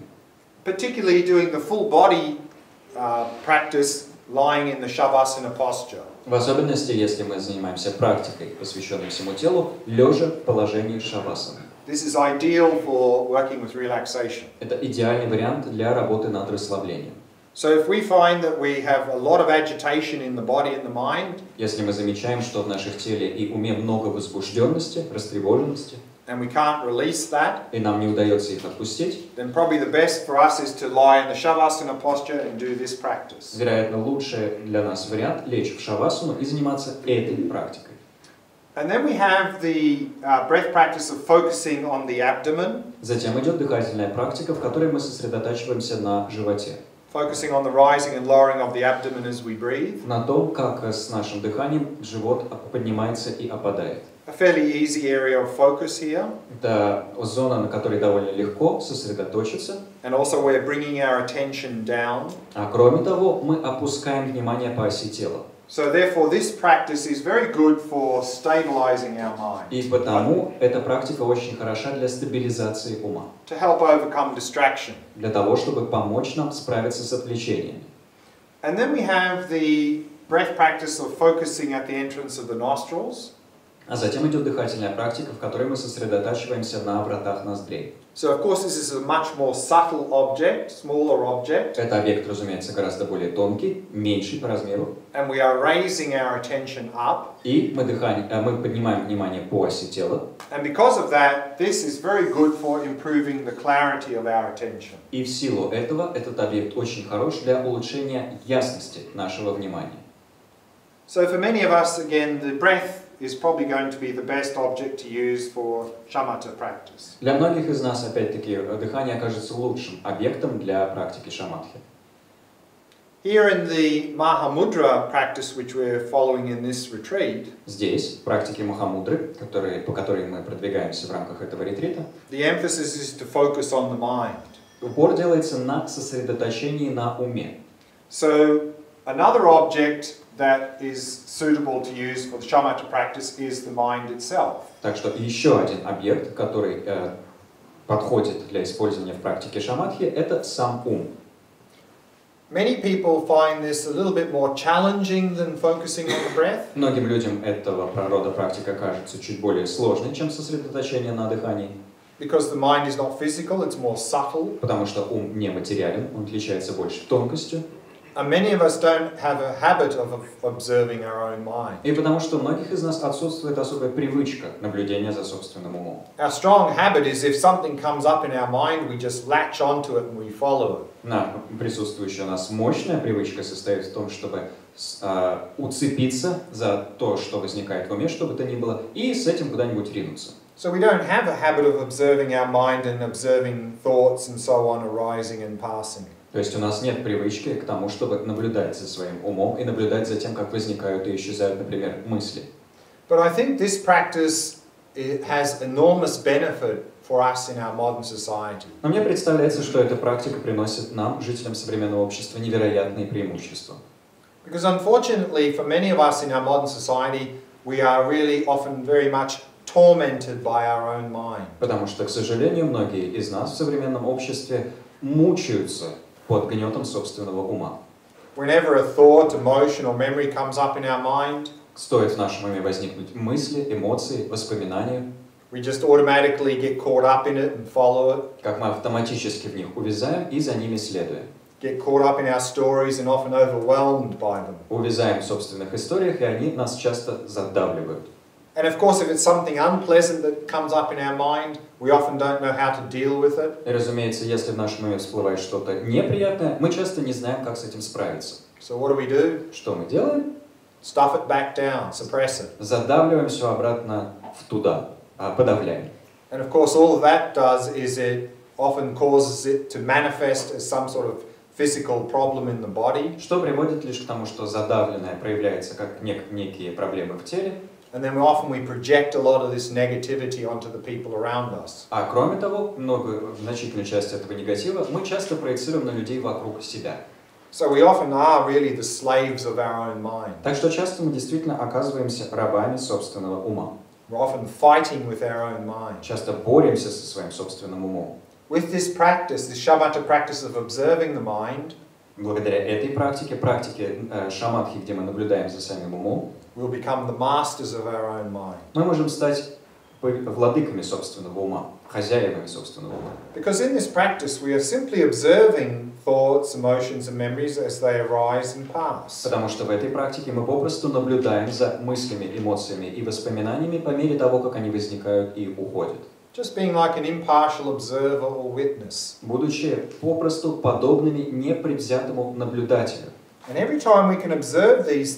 Particularly doing the full body practice lying in the shavasana posture. В особенности, если мы занимаемся практикой, посвященной всему телу, лежа в положении шавасаны. This is ideal for working with relaxation. Это идеальный вариант для работы над расслаблением. So if we find that we have a lot of agitation in the body and the mind, если мы замечаем, что в наших теле и уме много возбужденности, растревоженности, and we can't release that, и нам не удается их отпустить, then probably the best for us is to lie in the shavasana posture and do this practice. Вероятно, лучший для нас вариант лечь в шавасану и заниматься этой практикой. And then we have the breath practice of focusing on the abdomen. Затем идет дыхательная практика, в которой мы сосредотачиваемся на животе. Focusing on the rising and lowering of the abdomen as we breathe. На том, как с нашим дыханием живот поднимается и опадает. A fairly easy area of focus here. Это зона, на которой довольно легко сосредоточиться. And also we're bringing our attention down. А кроме того, мы опускаем внимание по оси тела. So therefore this practice is very good for stabilizing our mind. И потому эта практика очень хороша для стабилизации ума. To help overcome distraction. Для того, чтобы помочь нам справиться с отвлечениями. And then we have the breath practice of focusing at the entrance of the nostrils. А затем идет дыхательная практика, в которой мы сосредотачиваемся на вратах ноздрей. So of course this is a much more subtle object, smaller object. Это объект, разумеется, гораздо более тонкий, меньший по размеру. And we are raising our attention up. И мы поднимаем внимание по оси тела. And because of that, this is very good for improving the clarity of our attention. И в силу этого этот объект очень хорош для улучшения ясности нашего внимания. So for many of us, again, the breath is probably going to be the best object to use for shamatha practice. Для многих из нас, опять-таки, дыхание окажется лучшим объектом для практики шаматхи. Here in the mahamudra practice, which we're following in this retreat, Здесь, в практике махамудры, по которой мы продвигаемся в рамках этого ретрита, the emphasis is to focus on the mind. упор делается на сосредоточении на уме. So another object that is suitable to use for the shamatha practice is the mind itself. Так что еще один объект, который подходит для использования в практике шаматхи, это сам ум. Many people find this a little bit more challenging than focusing on the breath. Многим людям этого рода практика кажется чуть более сложной, чем сосредоточение на дыхании. Because the mind is not physical, it's more subtle. Потому что ум не материален, он отличается больше тонкостью. And many of us don't have a habit of observing our own mind. И потому что у многих из нас отсутствует особая привычка наблюдения за собственным умом. Our strong habit is if something comes up in our mind, we just latch onto it and we follow it. Присутствующая у нас мощная привычка состоит в том, чтобы уцепиться за то, что возникает в уме, что бы то ни было, и с этим куда-нибудь ринуться. So we don't have a habit of observing our mind and observing thoughts and so on arising and passing. То есть у нас нет привычки к тому, чтобы наблюдать за своим умом и наблюдать за тем, как возникают и исчезают, например, мысли. But I think this practice has enormous benefit for us in our modern society. Но мне представляется, что эта практика приносит нам, жителям современного общества, невероятные преимущества. Because unfortunately, for many of us in our modern society, we are really often very much tormented by our own mind. Потому что, к сожалению, многие из нас в современном обществе мучаются под гнетом собственного ума. Whenever a thought, emotion or memory comes up in our mind, стоит в нашем уме возникнуть мысли, эмоции, воспоминания, we just automatically get caught up in it and follow it. Как мы автоматически в них увязаем и за ними следуем. Get caught up in our stories and often overwhelmed by them. Увязаем в собственных историях, и они нас часто задавливают. And of course, if it's something unpleasant that comes up in our mind, we often don't know how to deal with it. И, разумеется, если в нашем уме всплывает что-то неприятное, мы часто не знаем, как с этим справиться. So what do? Что мы делаем? Stuff it back down, suppress it. Задавливаем все обратно туда, подавляем. And of course, all that does is it often causes it to manifest as some sort of physical problem in the body. Что приводит лишь к тому, что задавленное проявляется как некие проблемы в теле. And then often we project a lot of this negativity onto the people around us. А кроме того, значительную часть этого негатива мы часто проецируем на людей вокруг себя. So we often are really the slaves of our own mind. Так что часто мы действительно оказываемся рабами собственного ума. We're often fighting with our own mind. Часто боремся со своим собственным умом. With this practice, this shamatha practice of observing the mind, благодаря этой практике шаматхи, где мы наблюдаем за самим умом, we'll become the masters of our own mind. Мы можем стать владыками собственного ума, хозяевами собственного ума. Because in this practice we are simply observing thoughts, emotions and memories as they arise and pass. Потому что в этой практике мы попросту наблюдаем за мыслями, эмоциями и воспоминаниями по мере того, как они возникают и уходят. Just being like an impartial observer or witness. Будучи попросту подобными непредвзятому наблюдателю. And every time we can observe these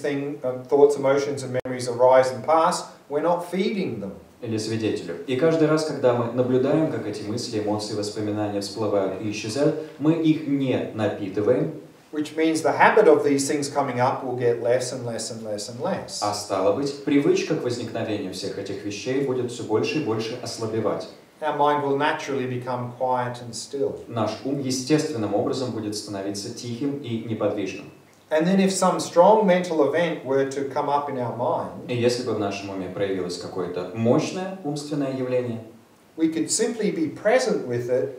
thoughts, emotions and memories arise and pass, we're not feeding them. Или свидетелю. И каждый раз, когда мы наблюдаем, как эти мысли, эмоции, воспоминания всплывают и исчезают, мы их не напитываем. Which means the habit of these things coming up will get less and less and less and less. А стало быть, привычка к возникновению всех этих вещей будет все больше и больше ослабевать. Our mind will naturally become quiet and still. Наш ум естественным образом будет становиться тихим и неподвижным. And then if some strong mental event were to come up in our mind, и если бы в нашем уме проявилось какое-то мощное умственное явление, we could simply be present with it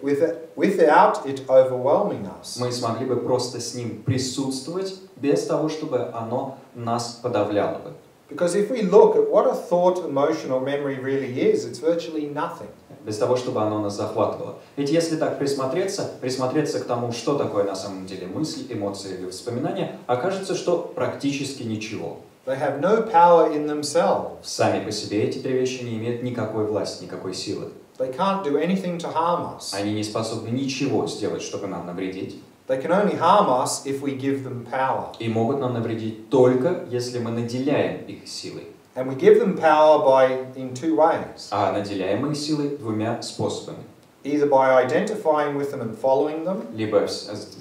without it overwhelming us. Мы смогли бы просто с ним присутствовать без того, чтобы оно нас подавляло бы. Because if we look at what a thought, emotion or memory really is, it's virtually nothing. Без того, чтобы оно нас захватывало. Ведь если так присмотреться к тому, что такое на самом деле мысль, эмоции или воспоминания, окажется, что практически ничего. They have no power in themselves. Сами по себе эти три вещи не имеют никакой власти, никакой силы. They can't do anything to harm us. Они не способны ничего сделать, чтобы нам навредить. They can only harm us if we give them power. И могут нам навредить только, если мы наделяем их силой. And we give them power in two ways. А наделяем их силой двумя способами. Either by identifying with them and following them, Либо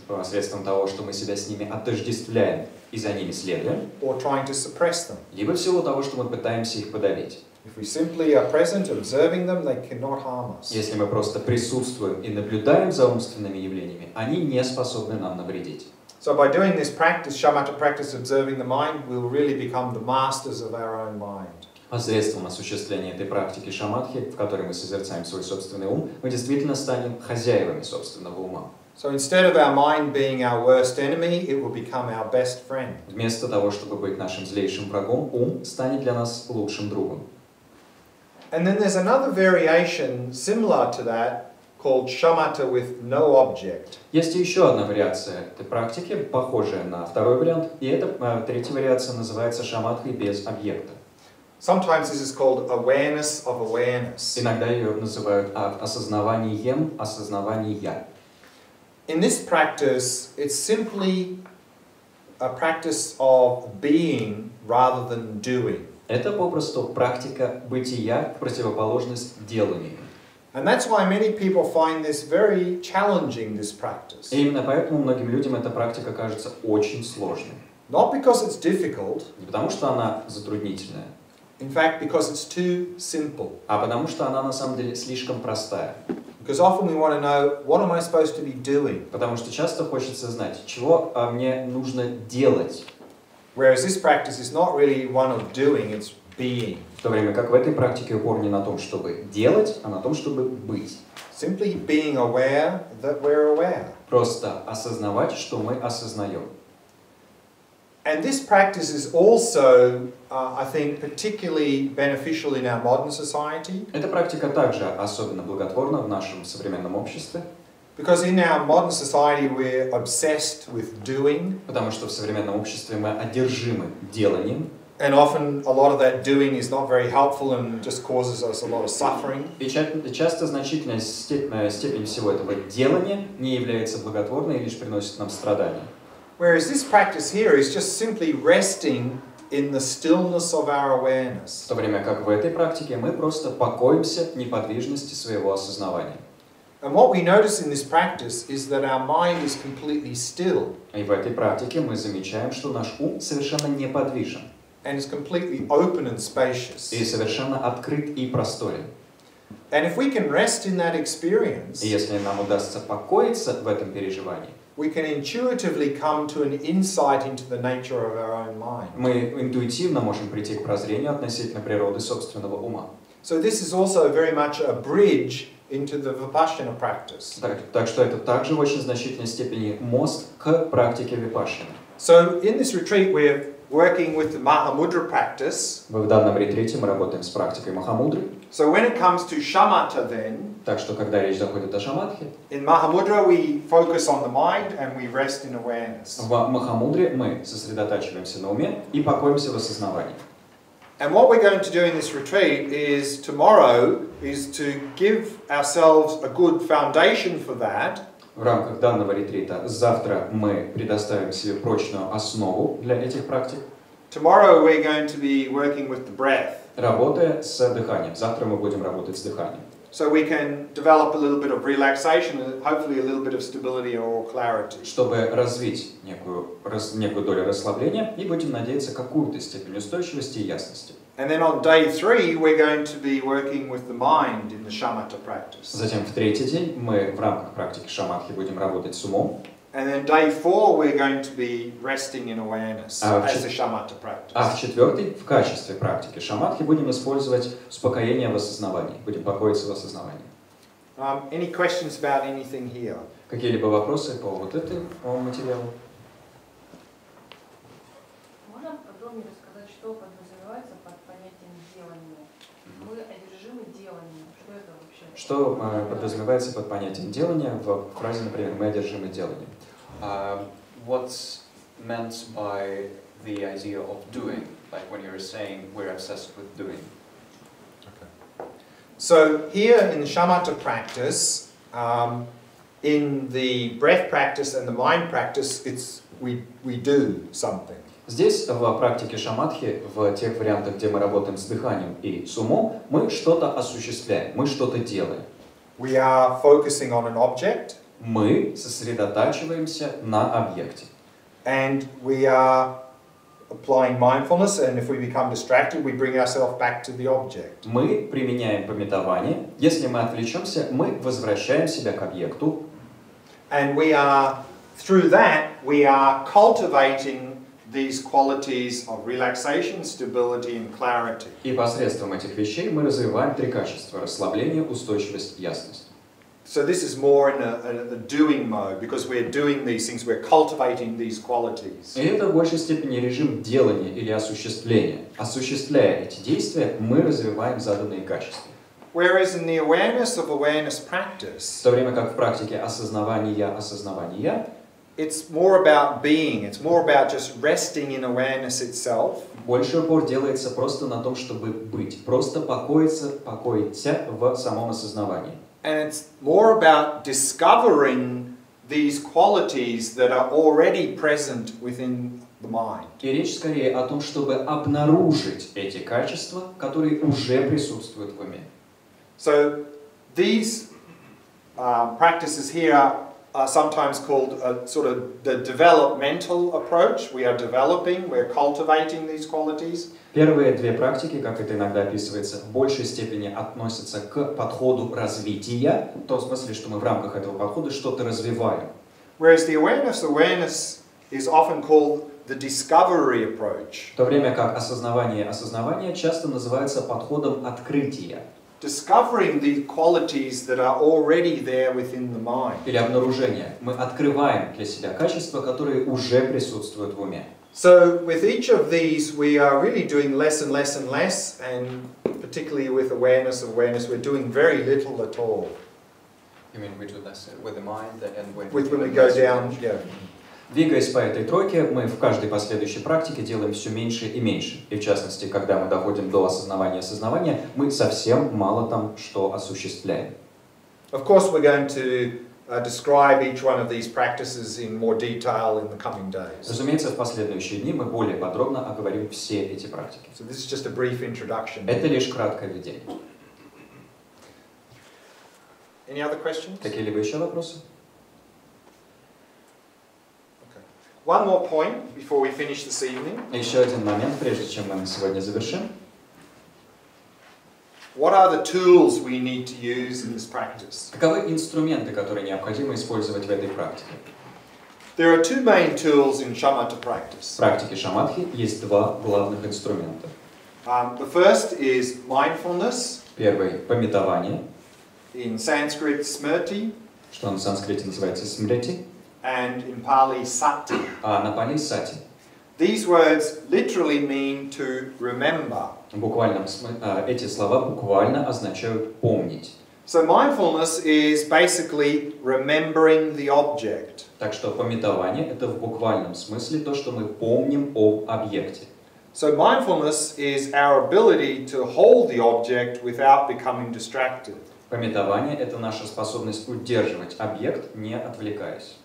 посредством того, что мы себя с ними отождествляем и за ними следуем, or trying to suppress them. либо в силу того, что мы пытаемся их подавить. If we simply are present, observing them, they cannot harm us. Если мы просто присутствуем и наблюдаем за умственными явлениями, они не способны нам навредить. So by doing this practice, shamatha practice, observing the mind, we'll really become the masters of our own mind. Посредством осуществления этой практики шаматхи, в которой мы созерцаем свой собственный ум, мы действительно станем хозяевами собственного ума. So instead of our mind being our worst enemy, it will become our best friend. Вместо того, чтобы быть нашим злейшим врагом, ум станет для нас лучшим другом. And then there's another variation similar to that called shamatha with no object. Есть еще одна вариация этой практики, похожая на второй вариант, и эта третья вариация называется шаматхой без объекта. Sometimes this is called awareness of awareness. Иногда ее называют осознаванием осознавания. In this practice, it's simply a practice of being rather than doing. Это попросту практика бытия в противоположность деланию. And that's why many people find this very challenging, this practice. И именно поэтому многим людям эта практика кажется очень сложной. Not because it's difficult, Не потому что она затруднительная, in fact, because it's too simple. а потому что она на самом деле слишком простая. Because often we want to know, what am I supposed to be doing? Потому что часто хочется знать, чего мне нужно делать. Whereas this practice is not really one of doing, it's being. В то время как в этой практике упор не на том, чтобы делать, а на том, чтобы быть. Simply being aware that we're aware. Просто осознавать, что мы осознаем. And this practice is also, I think, particularly beneficial in our modern society. Эта практика также особенно благотворна в нашем современном обществе. Because in our modern society we're obsessed with doing. Потому что в современном обществе мы одержимы деланием. And often a lot of that doing is not very helpful and just causes us a lot of suffering. И часто значительная степень всего этого делания не является благотворной и лишь приносит нам страдания. Whereas this practice here is just simply resting in the stillness of our awareness. В то время как в этой практике мы просто покоимся в неподвижности своего осознавания. And what we notice in this practice is that our mind is completely still. И в этой практике мы замечаем, что наш ум совершенно неподвижен. And is completely open and spacious. И совершенно открыт и просторен. And if we can rest in that experience, И если нам удастся покоиться в этом переживании, we can intuitively come to an insight into the nature of our own mind. мы интуитивно можем прийти к прозрению относительно природы собственного ума. So this is also very much a bridge into the vipassana practice. Так что это также в очень значительной степени мост к практике випашшаны. So in this retreat we're working with the mahamudre practice. В данном ретрите мы работаем с практикой махамудры. So when it comes to shamatha then, Так что когда речь заходит о шаматхе, in mahamudra we focus on the mind and we rest in awareness. в махамудре мы сосредотачиваемся на уме и покоимся в осознавании. And what we're going to do in this retreat is tomorrow is to give ourselves a good foundation for that. В рамках данного ретрита завтра мы предоставим себе прочную основу для этих практик. Tomorrow we're going to be working with the breath. Работая с дыханием. Завтра мы будем работать с дыханием. So we can develop a little bit of relaxation and hopefully a little bit of stability or clarity. Чтобы развить некую долю расслабления и будем надеяться какую-то степень устойчивости и ясности. And then on day 3 we're going to be working with the mind in the shamatha practice. Затем в третий день мы в рамках практики шаматхи будем работать с умом. And then day 4 we're going to be resting in awareness as a shamatha practice. А в четвертый в качестве практики шаматхи будем использовать успокоение в осознавании. Будем покоиться в осознавании. Any questions about anything here? Какие-либо вопросы по вот этому материалу? Можно подробнее рассказать, что подразумевается Что подразумевается под понятием делания в фразе, например, «мы одержимы деланием»? What's meant by the idea of doing, like when you're saying we're obsessed with doing? So here in the shamatha practice, in the breath practice and the mind practice, it's we do something. Здесь, в практике шаматхи, в тех вариантах, где мы работаем с дыханием и с умом, мы что-то осуществляем, мы что-то делаем. We are focusing on an object. Мы сосредотачиваемся на объекте. And we are applying mindfulness, and if we become distracted, we bring ourselves back to the object. Мы применяем памятование. Если мы отвлечемся, мы возвращаем себя к объекту. And we are, through that, we are cultivating these qualities of relaxation, stability, and clarity. И посредством этих вещей мы развиваем три качества: расслабление, устойчивость, ясность. So this is more in a doing mode, because we're doing these things, we're cultivating these qualities. И это в большей степени режим делания или осуществления. Осуществляя эти действия, мы развиваем заданные качества. Whereas in the awareness of awareness practice, В то время как в практике осознавания, it's more about being, it's more about just resting in awareness itself. больше упор делается просто на том, чтобы быть, просто покоиться в самом осознавании. And it's more about discovering these qualities that are already present within the mind. И речь скорее о том, чтобы обнаружить эти качества, которые уже присутствуют в уме. So these practices here are sometimes called sort of the developmental approach. We are developing, we're cultivating these qualities. Первые две практики, как это иногда описывается, в большей степени относятся к подходу развития, в том смысле, что мы в рамках этого подхода что-то развиваем. Whereas the awareness is often called the discovery approach. В то время как осознавание часто называется подходом открытия. Discovering the qualities that are already there within the mind. Или обнаружение. Мы открываем для себя качества, которые уже присутствуют в уме. So with each of these, we are really doing less and less and less, and particularly with awareness, we're doing very little at all. You mean we do less with the mind and when we go down, yeah. Двигаясь по этой тройке, мы в каждой последующей практике делаем все меньше и меньше. И в частности, когда мы доходим до осознавания, мы совсем мало там что осуществляем. Of course, we're going to describe each one of these practices in more detail in the coming days. Разумеется, в последующие дни мы более подробно оговорим все эти практики. So this is just a brief introduction. Это лишь краткое введение. Any other questions? Какие-либо еще вопросы? One more point before we finish this evening. Еще один момент, прежде чем мы на сегодня завершим. What are the tools we need to use in this practice? Каковы инструменты, которые необходимо использовать в этой практике? There are two main tools in shamatha practice. В практике шаматхи есть два главных инструмента. The first is mindfulness. Первый – памятование. In Sanskrit, smriti. Что на санскрите называется смрити. And in Pali, sati. А на пали сати. These words literally mean to remember. Эти слова буквально означают помнить. So mindfulness is basically remembering the object. Так что памятование – это в буквальном смысле то, что мы помним об объекте. So mindfulness is our ability to hold the object without becoming distracted. Памятование – это наша способность удерживать объект, не отвлекаясь.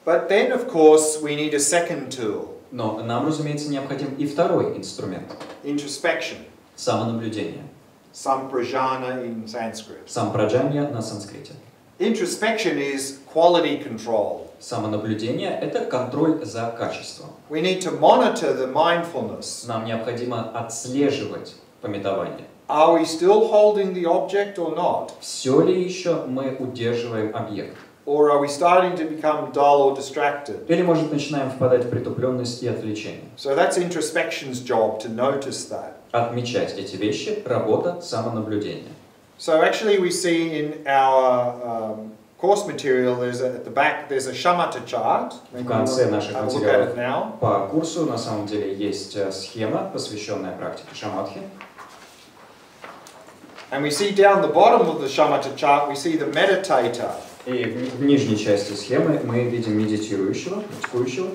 But then, of course, we need a second tool. Но нам, разумеется, необходим и второй инструмент. Introspection. Самонаблюдение. Samprajana in Sanskrit. Сампраджанья на санскрите. Introspection is quality control. Самонаблюдение – это контроль за качеством. We need to monitor the mindfulness. Нам необходимо отслеживать памятование. Are we still holding the object or not? Все ли еще мы удерживаем объект? Or are we starting to become dull or distracted? Или, может, начинаем впадать в притупленность и отвлечение? So that's introspection's job, to notice that. Отмечать эти вещи – работа самонаблюдения. So actually we see in our course material, at the back, there's a shamatha chart. В конце наших Have a look at it now. материалов по курсу на самом деле есть схема, посвященная практике шаматхи. And we see down the bottom of the shamatha chart, we see the meditator. И в нижней части схемы мы видим медитирующего, практикующего.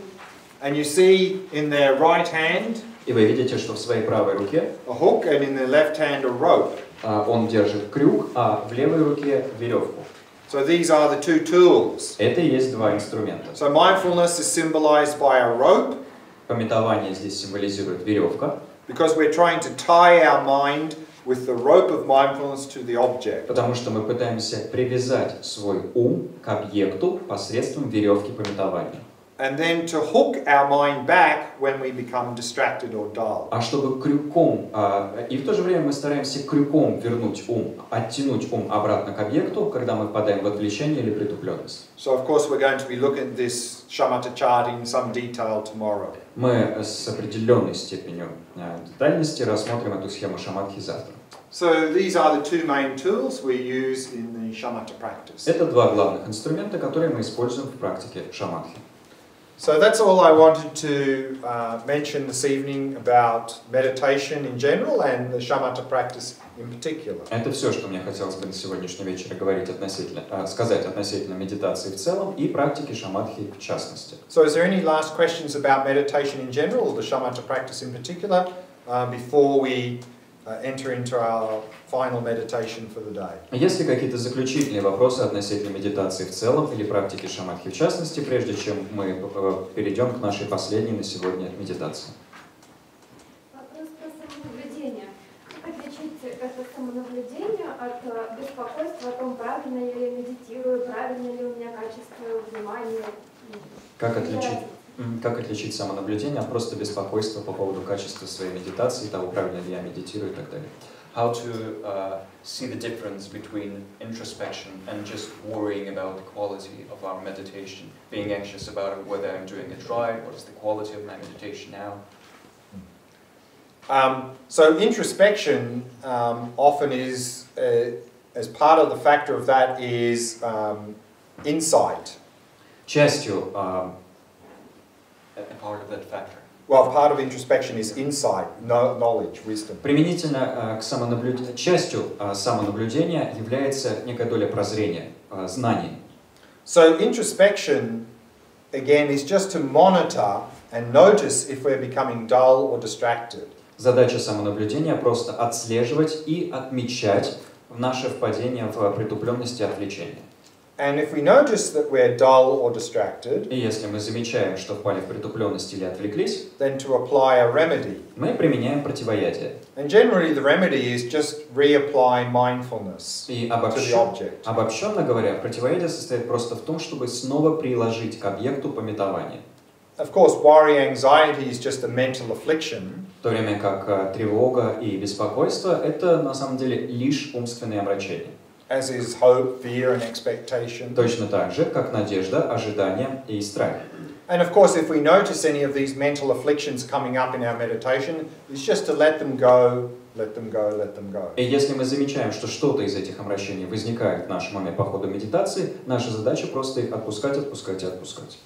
And you see in their right hand И вы видите, что в своей правой руке a hook and in their left hand a rope. он держит крюк, а в левой руке веревку. So these are the two tools. Это и есть два инструмента. So mindfulness is symbolized by a rope. Пометование здесь символизирует веревка, Because we're trying to tie our mind with the rope of mindfulness to the object. потому что мы пытаемся привязать свой ум к объекту посредством веревки пометования. And then to hook our mind back when we become distracted or dull. А чтобы крюком, и в то же время мы стараемся крюком вернуть ум, оттянуть ум обратно к объекту, когда мы впадаем в отвлечение или притупленность. So of course we're going to be looking at this shamatha chart in some detail tomorrow. Мы с определенной степенью детальности рассмотрим эту схему шаматхи завтра. So these are the two main tools we use in the shamatha practice. Это два главных инструмента, которые мы используем в практике шаматхи. So that's all I wanted to mention this evening about meditation in general and the shamatha practice in particular. Это все, что мне хотелось бы на сегодняшний вечер говорить сказать относительно медитации в целом и практики шаматхи в частности. So is there any last questions about meditation in general or the shamatha practice in particular before we enter into our final meditation for the day? Есть ли какие-то заключительные вопросы относительно медитации в целом или практики шаматхи в частности, прежде чем мы перейдем к нашей последней на сегодня медитации? Вопрос про самонаблюдение. Как отличить это самонаблюдение от беспокойства о том, правильно ли я медитирую, правильно ли у меня качество внимания? Как отличить самонаблюдение от просто беспокойства по поводу качества своей медитации, того, правильно ли я медитирую и так далее? How to see the difference between introspection and just worrying about the quality of our meditation, being anxious about whether I'm doing it right, what is the quality of my meditation now. So introspection often is, as part of the factor of that is insight. Частью Part of that factor. Well, part of introspection is insight, knowledge, wisdom. Применительно к самонаблюдению, частью самонаблюдения является некая доля прозрения, знаний. So introspection, again, is just to monitor and notice if we're becoming dull or distracted. Задача самонаблюдения просто отслеживать и отмечать наше впадение в притупленность и отвлечение. And if we notice that we're dull or distracted, И если мы замечаем, что впали в притупленность или отвлеклись, then to apply a remedy. мы применяем противоядие. And generally the remedy is just reapply mindfulness И to the object. обобщенно говоря, противоядие состоит просто в том, чтобы снова приложить к объекту пометование. Of course, worry, anxiety is just a mental affliction. В то время как тревога и беспокойство – это на самом деле лишь умственные омрачения. As is hope, fear and expectation. Точно так же, как надежда, ожидание и страх. And of course, if we notice any of these mental afflictions coming up in our meditation, it's just to let them go, let them go, let them go. И если мы замечаем, что что-то из этих омрачений возникает в нашем уме по ходу медитации, наша задача просто их отпускать, отпускать и отпускать.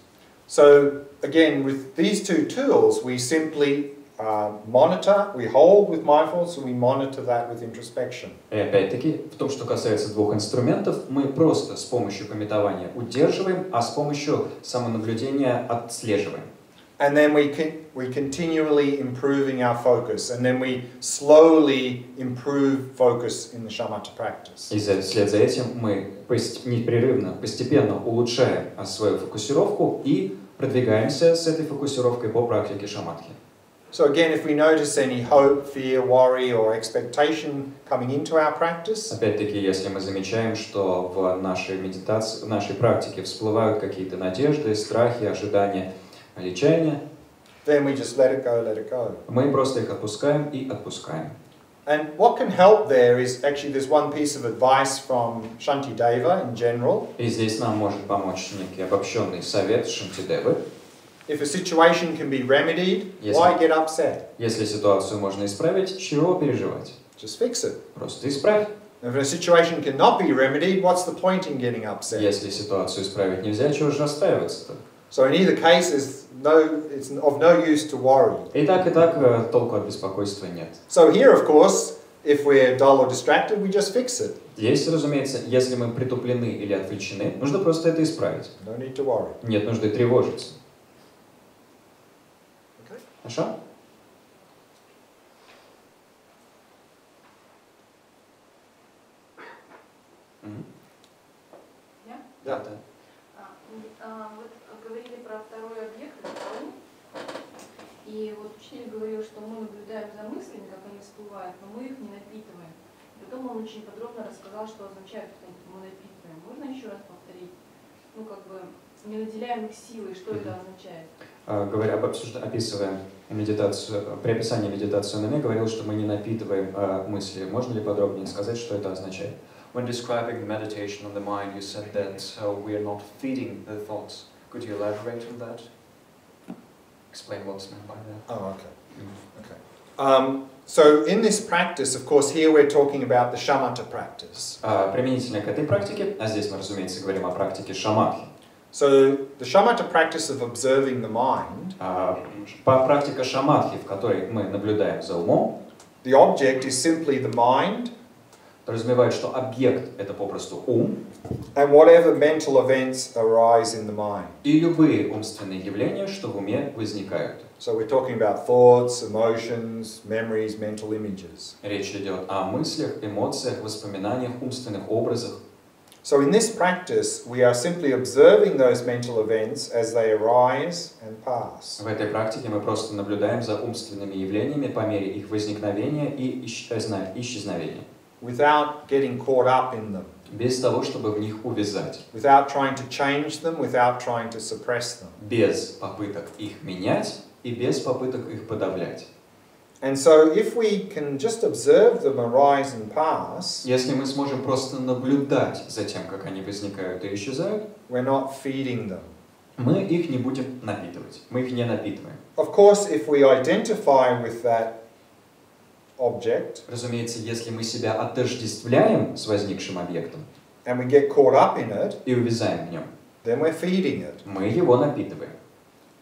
So again, with these two tools, we simply monitor, we hold with mindfulness, and we monitor that with introspection. И опять-таки, в том, что касается двух инструментов, мы просто с помощью пометования удерживаем, а с помощью самонаблюдения отслеживаем. And then we continually improving our focus, and then we slowly improve focus in the shamatha practice. И вслед за этим мы непрерывно, постепенно улучшаем свою фокусировку и продвигаемся с этой фокусировкой по практике шаматхи. So again, if we notice any hope, fear, worry or expectation coming into our practice, опять-таки, если мы замечаем, что в нашей медитации, в нашей практике всплывают какие-то надежды, страхи, ожидания, отчаяния, then we just let it go. мы просто их отпускаем и отпускаем. And what can help there is actually there's one piece of advice from Shantideva in general. И здесь нам может помочь некий обобщенный совет Шантидевы. If a situation can be remedied, why get upset? Если ситуацию можно исправить, чего переживать? Just fix it. Просто исправь. If a situation cannot be remedied, what's the point in getting upset? Если ситуацию исправить нельзя, чего же расстраиваться-то? So in either case, it's of no use to worry. И так толку от беспокойства нет. So here, of course, if we're dull or distracted, we just fix it. Здесь, разумеется, если мы притуплены или отвлечены, нужно просто это исправить. No need to worry. Нет нужды тревожиться. Okay. Хорошо? Я? Да. Вот говорили про второй объект, это ум. И вот учитель говорил, что мы наблюдаем за мыслями, как они всплывают, но мы их не напитываем. Потом он очень подробно рассказал, что означает, что мы напитываем. Можно еще раз повторить? Ну, как бы, не наделяем их силой, что это означает? Говоря, описывая медитацию, при описании медитации на уме, говорил, что мы не напитываем мысли. Можно ли подробнее сказать, что это означает? When describing the meditation on the mind, you said that we are not feeding the thoughts. Could you elaborate on that? Explain what's meant by that. Oh, okay. Okay. So in this practice, of course, here we're talking about the shamatha practice. Применительно к этой практике, а здесь мы, разумеется, говорим о практике шаматхи. So the shamatha practice of observing the mind. Практика шаматхи, в которой мы наблюдаем за умом. The object is simply the mind. Подразумевает, что объект — это попросту ум. And whatever mental events arise in the mind. И любые умственные явления, что в уме возникают. So we're talking about thoughts, emotions, memories, mental images. Речь идет о мыслях, эмоциях, воспоминаниях, умственных образах. So in this practice, we are simply observing those mental events as they arise and pass. В этой практике мы просто наблюдаем за умственными явлениями по мере их возникновения и исчезновения. Without getting caught up in them. Без того, чтобы в них увязать. Without trying to change them, without trying to suppress them. Без попыток их менять и без попыток их подавлять. And so if we can just observe them arise and pass, если мы сможем просто наблюдать за тем, как они возникают и исчезают, we're not feeding them. Мы их не будем напитывать. Мы их не напитываем. Of course, if we identify with that object, разумеется, если мы себя отождествляем с возникшим объектом, and we get caught up in it, и увязаем в нем, then we're feeding it. мы его напитываем.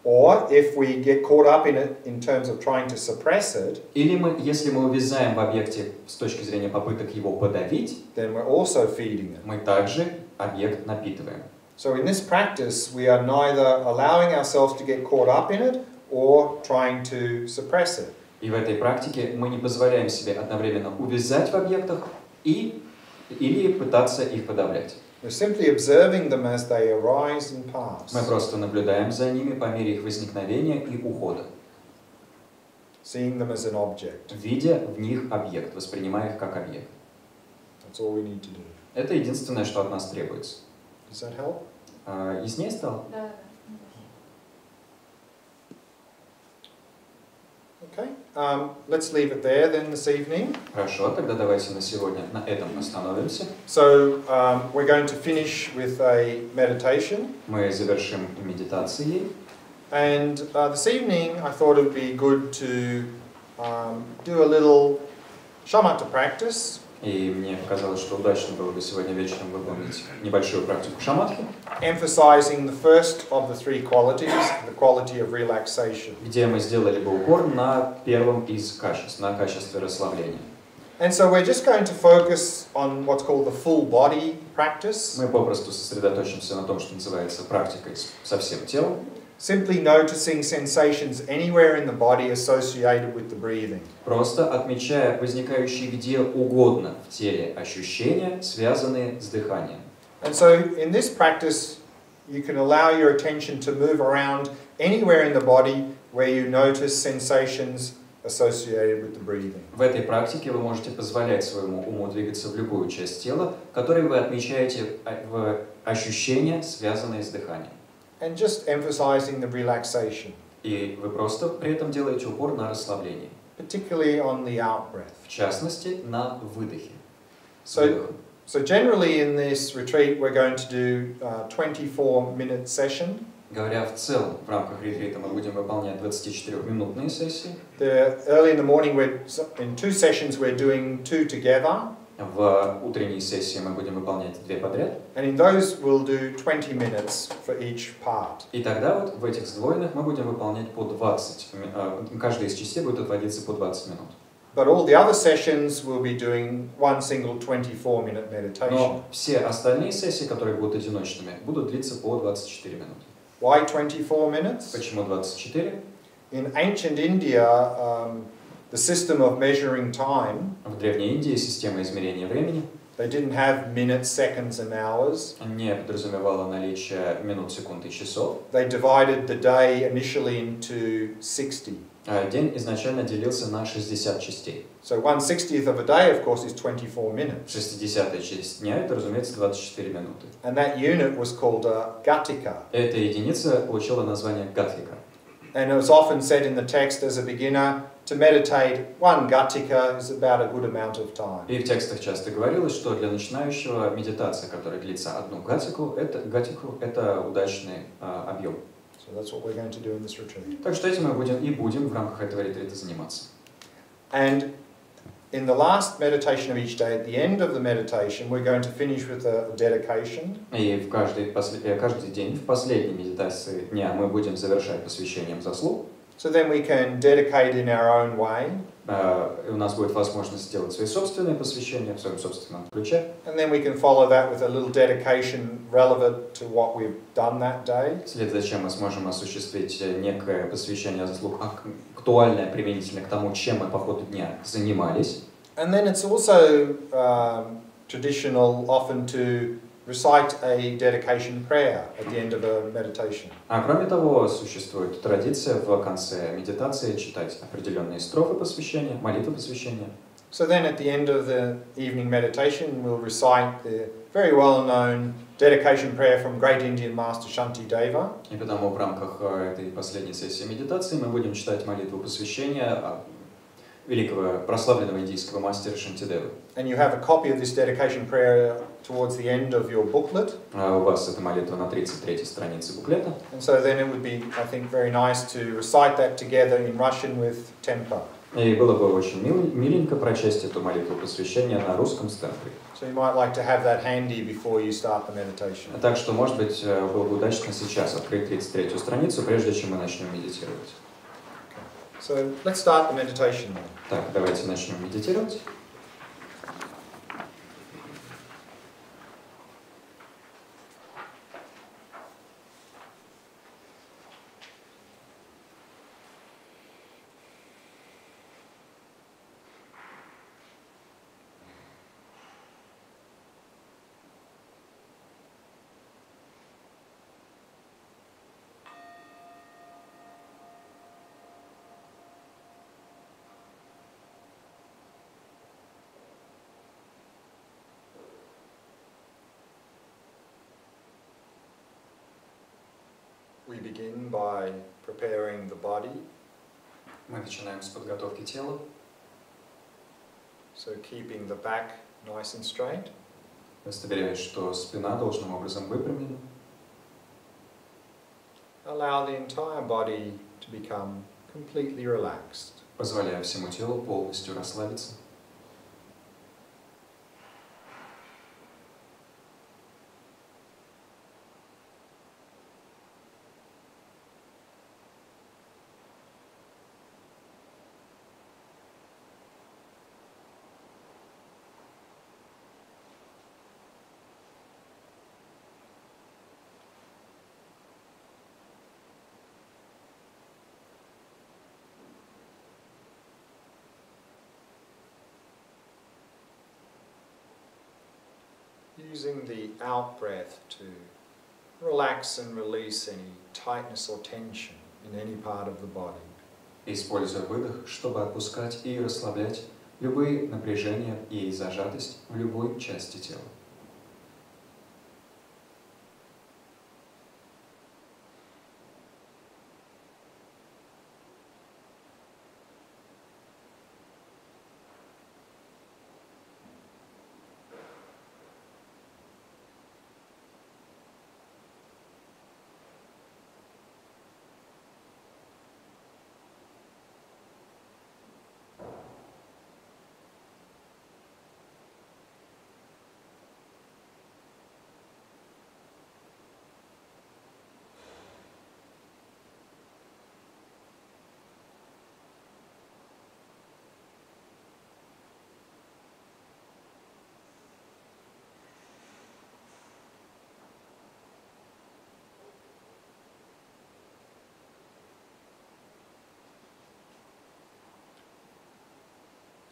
Or if we get caught up in it in terms of trying to suppress it, или если мы увязаем в объекте с точки зрения попыток его подавить, then we're also feeding it. мы также объект напитываем. So in this practice, we are neither allowing ourselves to get caught up in it or trying to suppress it. И в этой практике мы не позволяем себе одновременно увязать в объектах или пытаться их подавлять. We're simply observing them as they arise and pass. Мы просто наблюдаем за ними по мере их возникновения и ухода. Seeing them as an object. Видя в них объект, воспринимая их как объект. That's all we need to do. Это единственное, что от нас требуется. Does that help? Яснее стало? Да. Okay. Let's leave it there then this evening. Хорошо, тогда давайте на сегодня на этом остановимся. So we're going to finish with a meditation. Мы завершим медитацией. And this evening I thought it would be good to do a little shamatha practice. И мне показалось, что удачно было бы сегодня вечером выполнить небольшую практику шаматхи, emphasizing the first of the three qualities, the quality of relaxation. где мы сделали бы упор на первом из качеств, на качестве расслабления. And so we're just going to focus on what's called the full body practice. Мы попросту сосредоточимся на том, что называется практикой со всем телом. Simply noticing sensations anywhere in the body associated with the breathing. Просто отмечая возникающие где угодно в теле ощущения, связанные с дыханием. And so in this practice, you can allow your attention to move around anywhere in the body where you notice sensations associated with the breathing. В этой практике вы можете позволять своему уму двигаться в любую часть тела, которой вы отмечаете в ощущения, связанные с дыханием. And just emphasizing the relaxation. И вы просто при этом делаете упор на расслабление. Particularly on the out breath. В частности, на выдохе. So generally in this retreat we're going to do a 24-minute session. Говоря в целом, в рамках ретрита мы будем выполнять 24-минутные сессии. Early in the morning, in two sessions we're doing two together. В утренней сессии мы будем выполнять две подряд. And in those we'll do 20 minutes for each part. И тогда вот в этих сдвоенных мы будем выполнять по 20. Каждая из частей будет отводиться по 20 минут. But all the other sessions will be doing one single 24-minute meditation. Но все остальные сессии, которые будут одиночными, будут длиться по 24 минуты. Why 24 minutes? Почему 24? In ancient India, the system of measuring time, В Древней Индии система измерения времени they didn't have minutes, seconds and hours. не подразумевала наличие минут, секунд и часов. They divided the day initially into 60. День изначально делился на 60 частей. So 1/60th of a day, of course, is 24 minutes. 60-я часть дня, это, разумеется, 24 минуты. And that unit was called a gatika. Эта единица получила название гатхика. And it was often said in the text as a beginner, to meditate one gatika is about a good amount of time. И в текстах часто говорилось, что для начинающего медитация, которая длится одну гатику, это удачный объем. So that's what we're going to do in this retreat. Так что этим мы будем в рамках этого ретрита заниматься. And in the last meditation of each day, at the end of the meditation, we're going to finish with a dedication. И в каждый день, в последней медитации дня, мы будем завершать посвящением заслуг. So then we can dedicate in our own way. И у нас будет возможность сделать свои собственные посвящения в своем собственном ключе. And then we can follow that with a little dedication relevant to what we've done that day. Вслед за чем мы сможем осуществить некое посвящение заслуг, актуальное применительно к тому, чем мы по ходу дня занимались. And then it's also traditional often to recite a dedication prayer at the end of a meditation. А кроме того, существует традиция в конце медитации читать определенные строфы посвящения, молитвы посвящения. So then at the end of the evening meditation, we'll recite the very well-known dedication prayer from great Indian master Shantideva. И потому в рамках этой последней сессии медитации мы будем читать молитву посвящения великого прославленного индийского мастера Шантидевы. And you have a copy of this dedication prayer towards the end of your booklet. У вас эта молитва на 33-й странице буклета. And so then it would be, I think, very nice to recite that together in Russian with tempo. И было бы очень миленько прочесть эту молитву посвящения на русском с темпой. So you might like to have that handy before you start the meditation. Так что, может быть, было бы удачно сейчас открыть 33-ю страницу, прежде чем мы начнем медитировать. So let's start the meditation now. Так, давайте начнем медитировать. We begin by preparing the body. Мы начинаем с подготовки тела. So keeping the back nice and straight. Удостоверяюсь, что спина должным образом выпрямлена. Allow the entire body to become completely relaxed. Позволяю всему телу полностью расслабиться. Using the out breath to relax and release any tightness or tension in any part of the body. Используя выдох, чтобы отпускать и расслаблять любые напряжения и зажатость в любой части тела.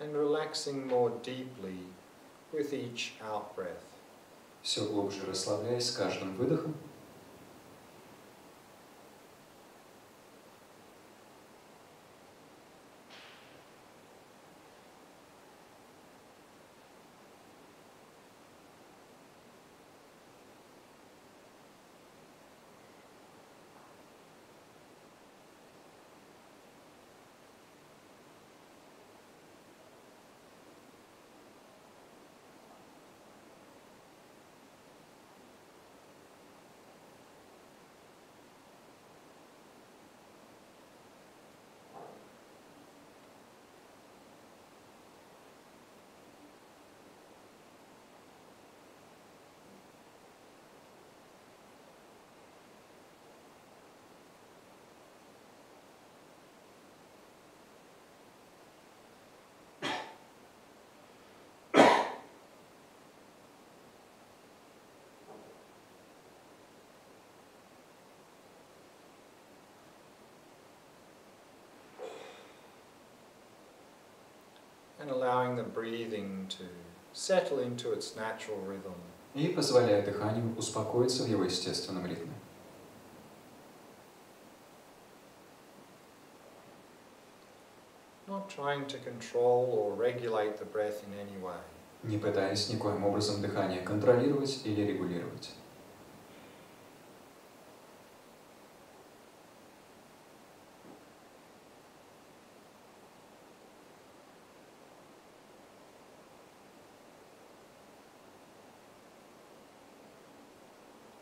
and relaxing more deeply with each out-breath. Все глубже расслабляясь с каждым выдохом. And allowing the breathing to settle into its natural rhythm. И позволяя дыханию успокоиться в его естественном ритме. Not trying to control or regulate the breath in any way. Не пытаясь никоим образом дыхание контролировать или регулировать.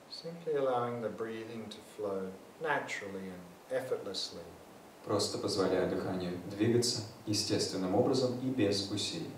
Simply allowing the breathing to flow naturally and effortlessly. Просто позволяя дыханию двигаться естественным образом и без усилий.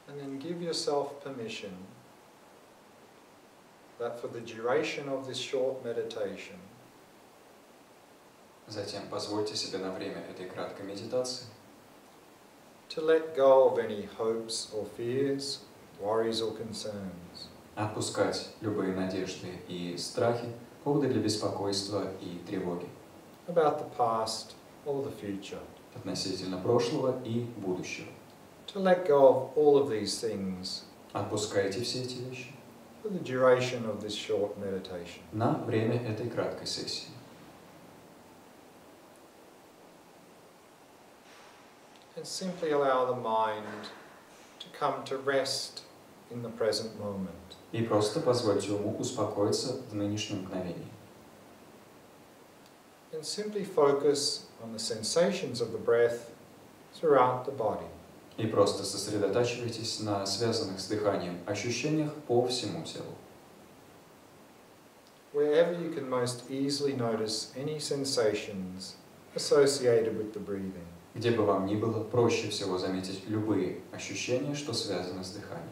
And then give yourself permission that for the duration of this short meditation, Затем позвольте себе на время этой краткой медитации to let go of any hopes or fears, worries or concerns. отпускать любые надежды и страхи, поводы для беспокойства и тревоги About the past or the future. относительно прошлого и будущего. To let go of all of these things Отпускайте все эти вещи for the duration of this short meditation. на время этой краткой сессии. And simply allow the mind to come to rest in the present moment. И просто позвольте уму успокоиться в нынешнем мгновении. And simply focus on the sensations of the breath throughout the body. И просто сосредотачивайтесь на связанных с дыханием ощущениях по всему телу. Wherever you can most easily notice any sensations associated with the breathing. Где бы вам ни было, проще всего заметить любые ощущения, что связаны с дыханием.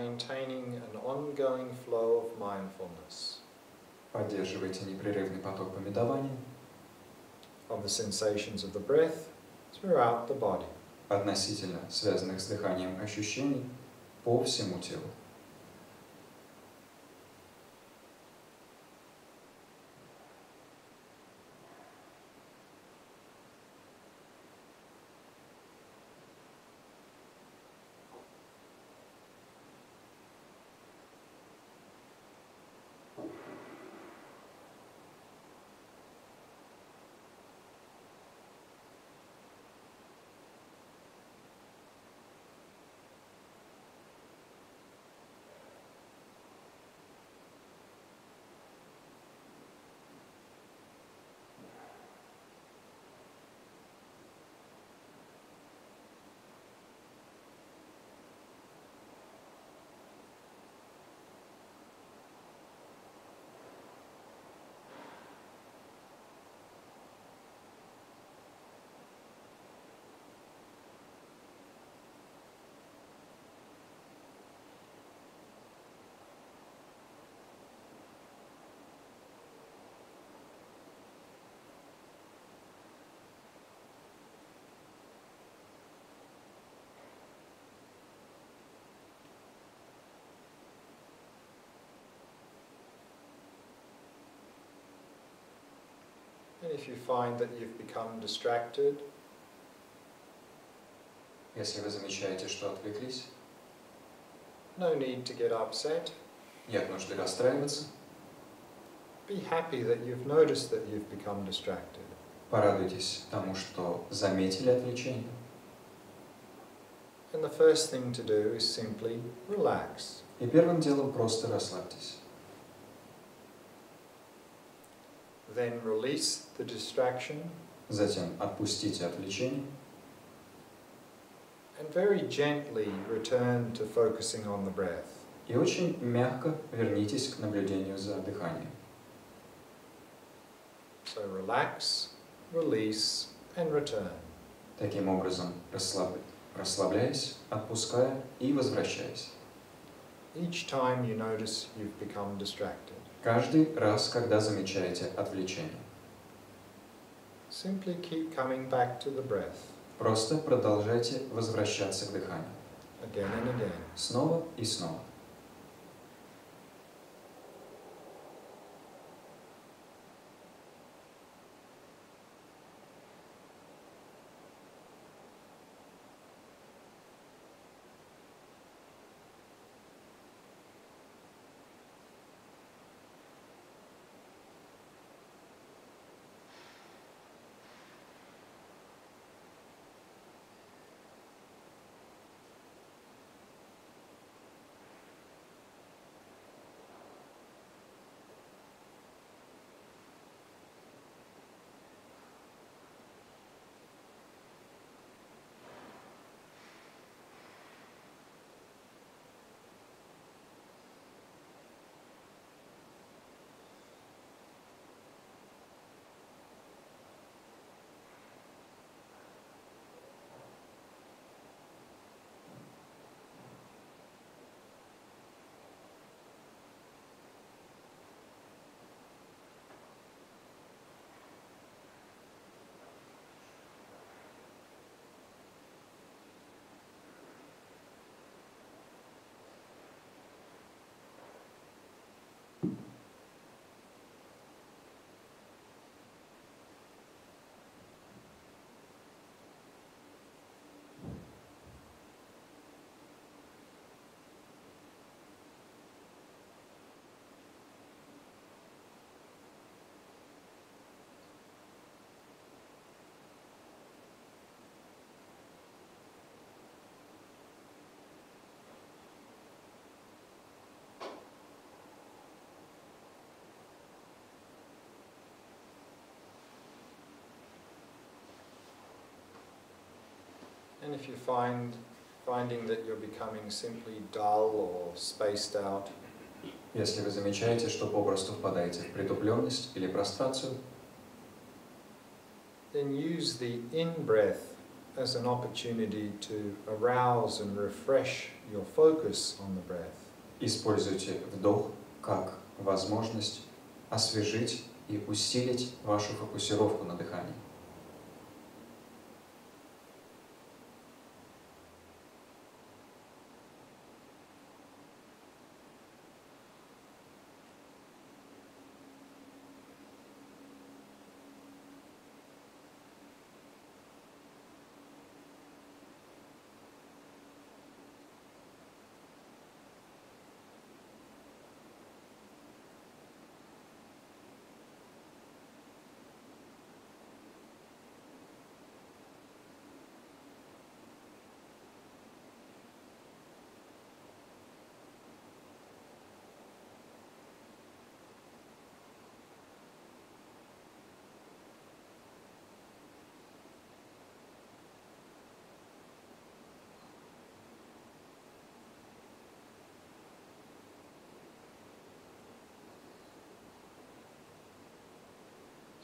maintaining an ongoing flow of mindfulness. Поддерживайте непрерывный поток памятования Of the sensations of the breath throughout the body. относительно связанных с дыханием ощущений по всему телу. And if you find that you've become distracted, Если вы замечаете, что отвлеклись, no need to get upset. нет нужды расстраиваться. Be happy that you've noticed that you've become distracted. Порадуйтесь тому, что заметили отвлечение. And the first thing to do is simply relax. И первым делом просто расслабьтесь. Then release the distraction Затем отпустите отвлечение and very gently return to focusing on the breath. и очень мягко вернитесь к наблюдению за дыханием. So relax, release and return. Таким образом, расслабляясь, отпуская и возвращаясь. Each time you notice you've become distracted, Каждый раз, когда замечаете отвлечение. simply keep coming back to the breath Просто продолжайте возвращаться к дыханию. again and again. Снова и снова. And if you finding that you're becoming simply dull or spaced out, Если вы замечаете, что попросту впадаете в притупленность или прострацию, then use the in-breath as an opportunity to arouse and refresh your focus on the breath. Используйте вдох как возможность освежить и усилить вашу фокусировку на дыхании.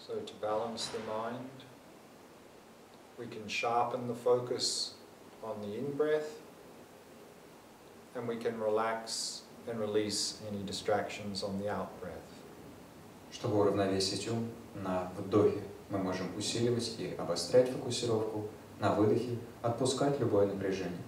So to balance the mind, we can sharpen the focus on the in-breath, and we can relax and release any distractions on the out-breath. Чтобы уравновесить ум, на вдохе мы можем усиливать и обострять фокусировку, на выдохе отпускать любое напряжение.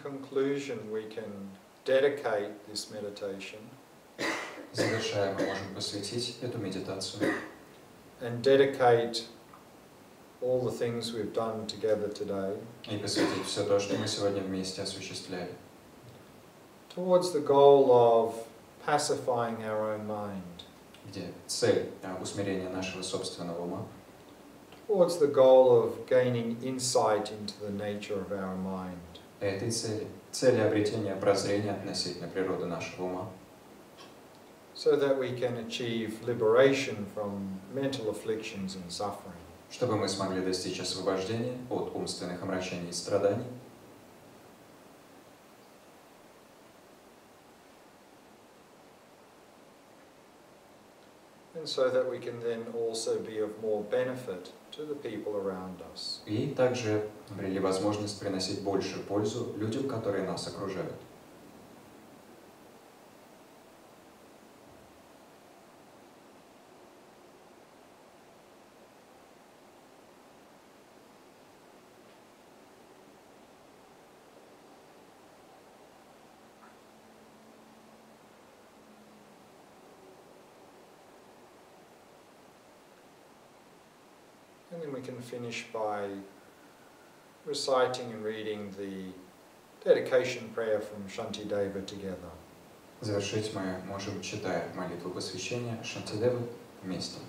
conclusion, we can dedicate this meditation. Завершая, мы можем посвятить эту медитацию And dedicate all the things we've done together today. И посвятить все то, что мы сегодня вместе осуществляли. Towards the goal of pacifying our own mind. Где цель усмирения нашего собственного ума. Towards the goal of gaining insight into the nature of our mind. Этой цели обретения прозрения относительно природы нашего ума. So that we can achieve liberation from mental afflictions and suffering. Чтобы мы смогли достичь освобождения от умственных омрачений и страданий. And so that we can then also be of more benefit to the people around us. И также обрели возможность приносить большую пользу людям, которые нас окружают. And then we can finish by reciting and reading the dedication prayer from Shantideva together. Завершить мы можем, читая молитву посвящения Шантидевы вместе.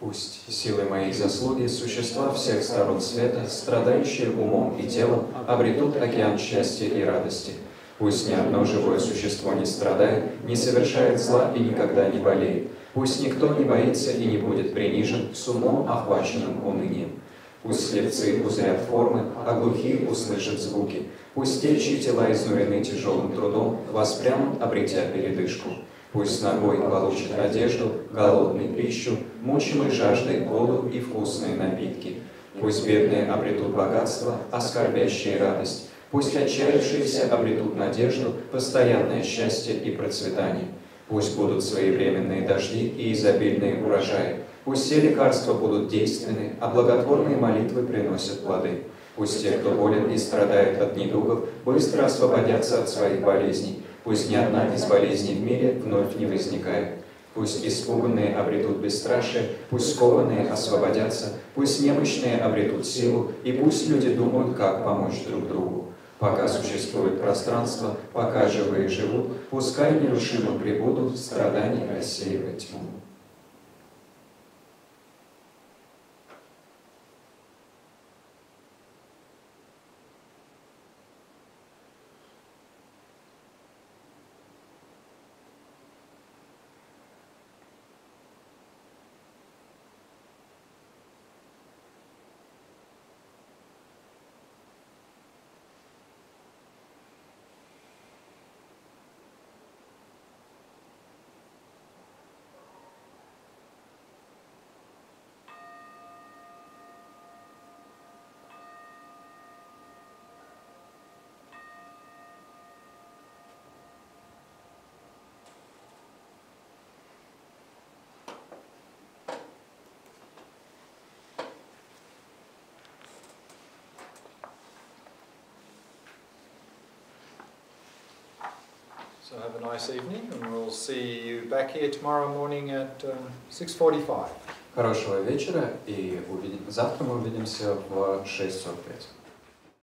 Пусть силой моей заслуги существа всех сторон света, страдающие умом и телом, обретут океан счастья и радости. Пусть ни одно живое существо не страдает, не совершает зла и никогда не болеет. Пусть никто не боится и не будет принижен с умом, охваченным унынием. Пусть слепцы узрят формы, а глухие услышат звуки. Пусть те, чьи тела изнурены тяжелым трудом, воспрянут, обретя передышку. Пусть нагой получит одежду, голодный пищу, мучимый жаждой воду и вкусные напитки. Пусть бедные обретут богатство, а скорбящие радость. Пусть отчаявшиеся обретут надежду, постоянное счастье и процветание. Пусть будут своевременные дожди и изобильные урожаи. Пусть все лекарства будут действенны, а благотворные молитвы приносят плоды. Пусть те, кто болен и страдает от недугов, быстро освободятся от своих болезней. Пусть ни одна из болезней в мире вновь не возникает. Пусть испуганные обретут бесстрашие, пусть скованные освободятся, пусть немощные обретут силу, и пусть люди думают, как помочь друг другу. Пока существует пространство, пока живые живут, пускай нерушимо пребудут страдания рассеивать тьму. So have a nice evening, and we'll see you back here tomorrow morning at 6:45. Хорошего вечера, и завтра мы увидимся в 6:45.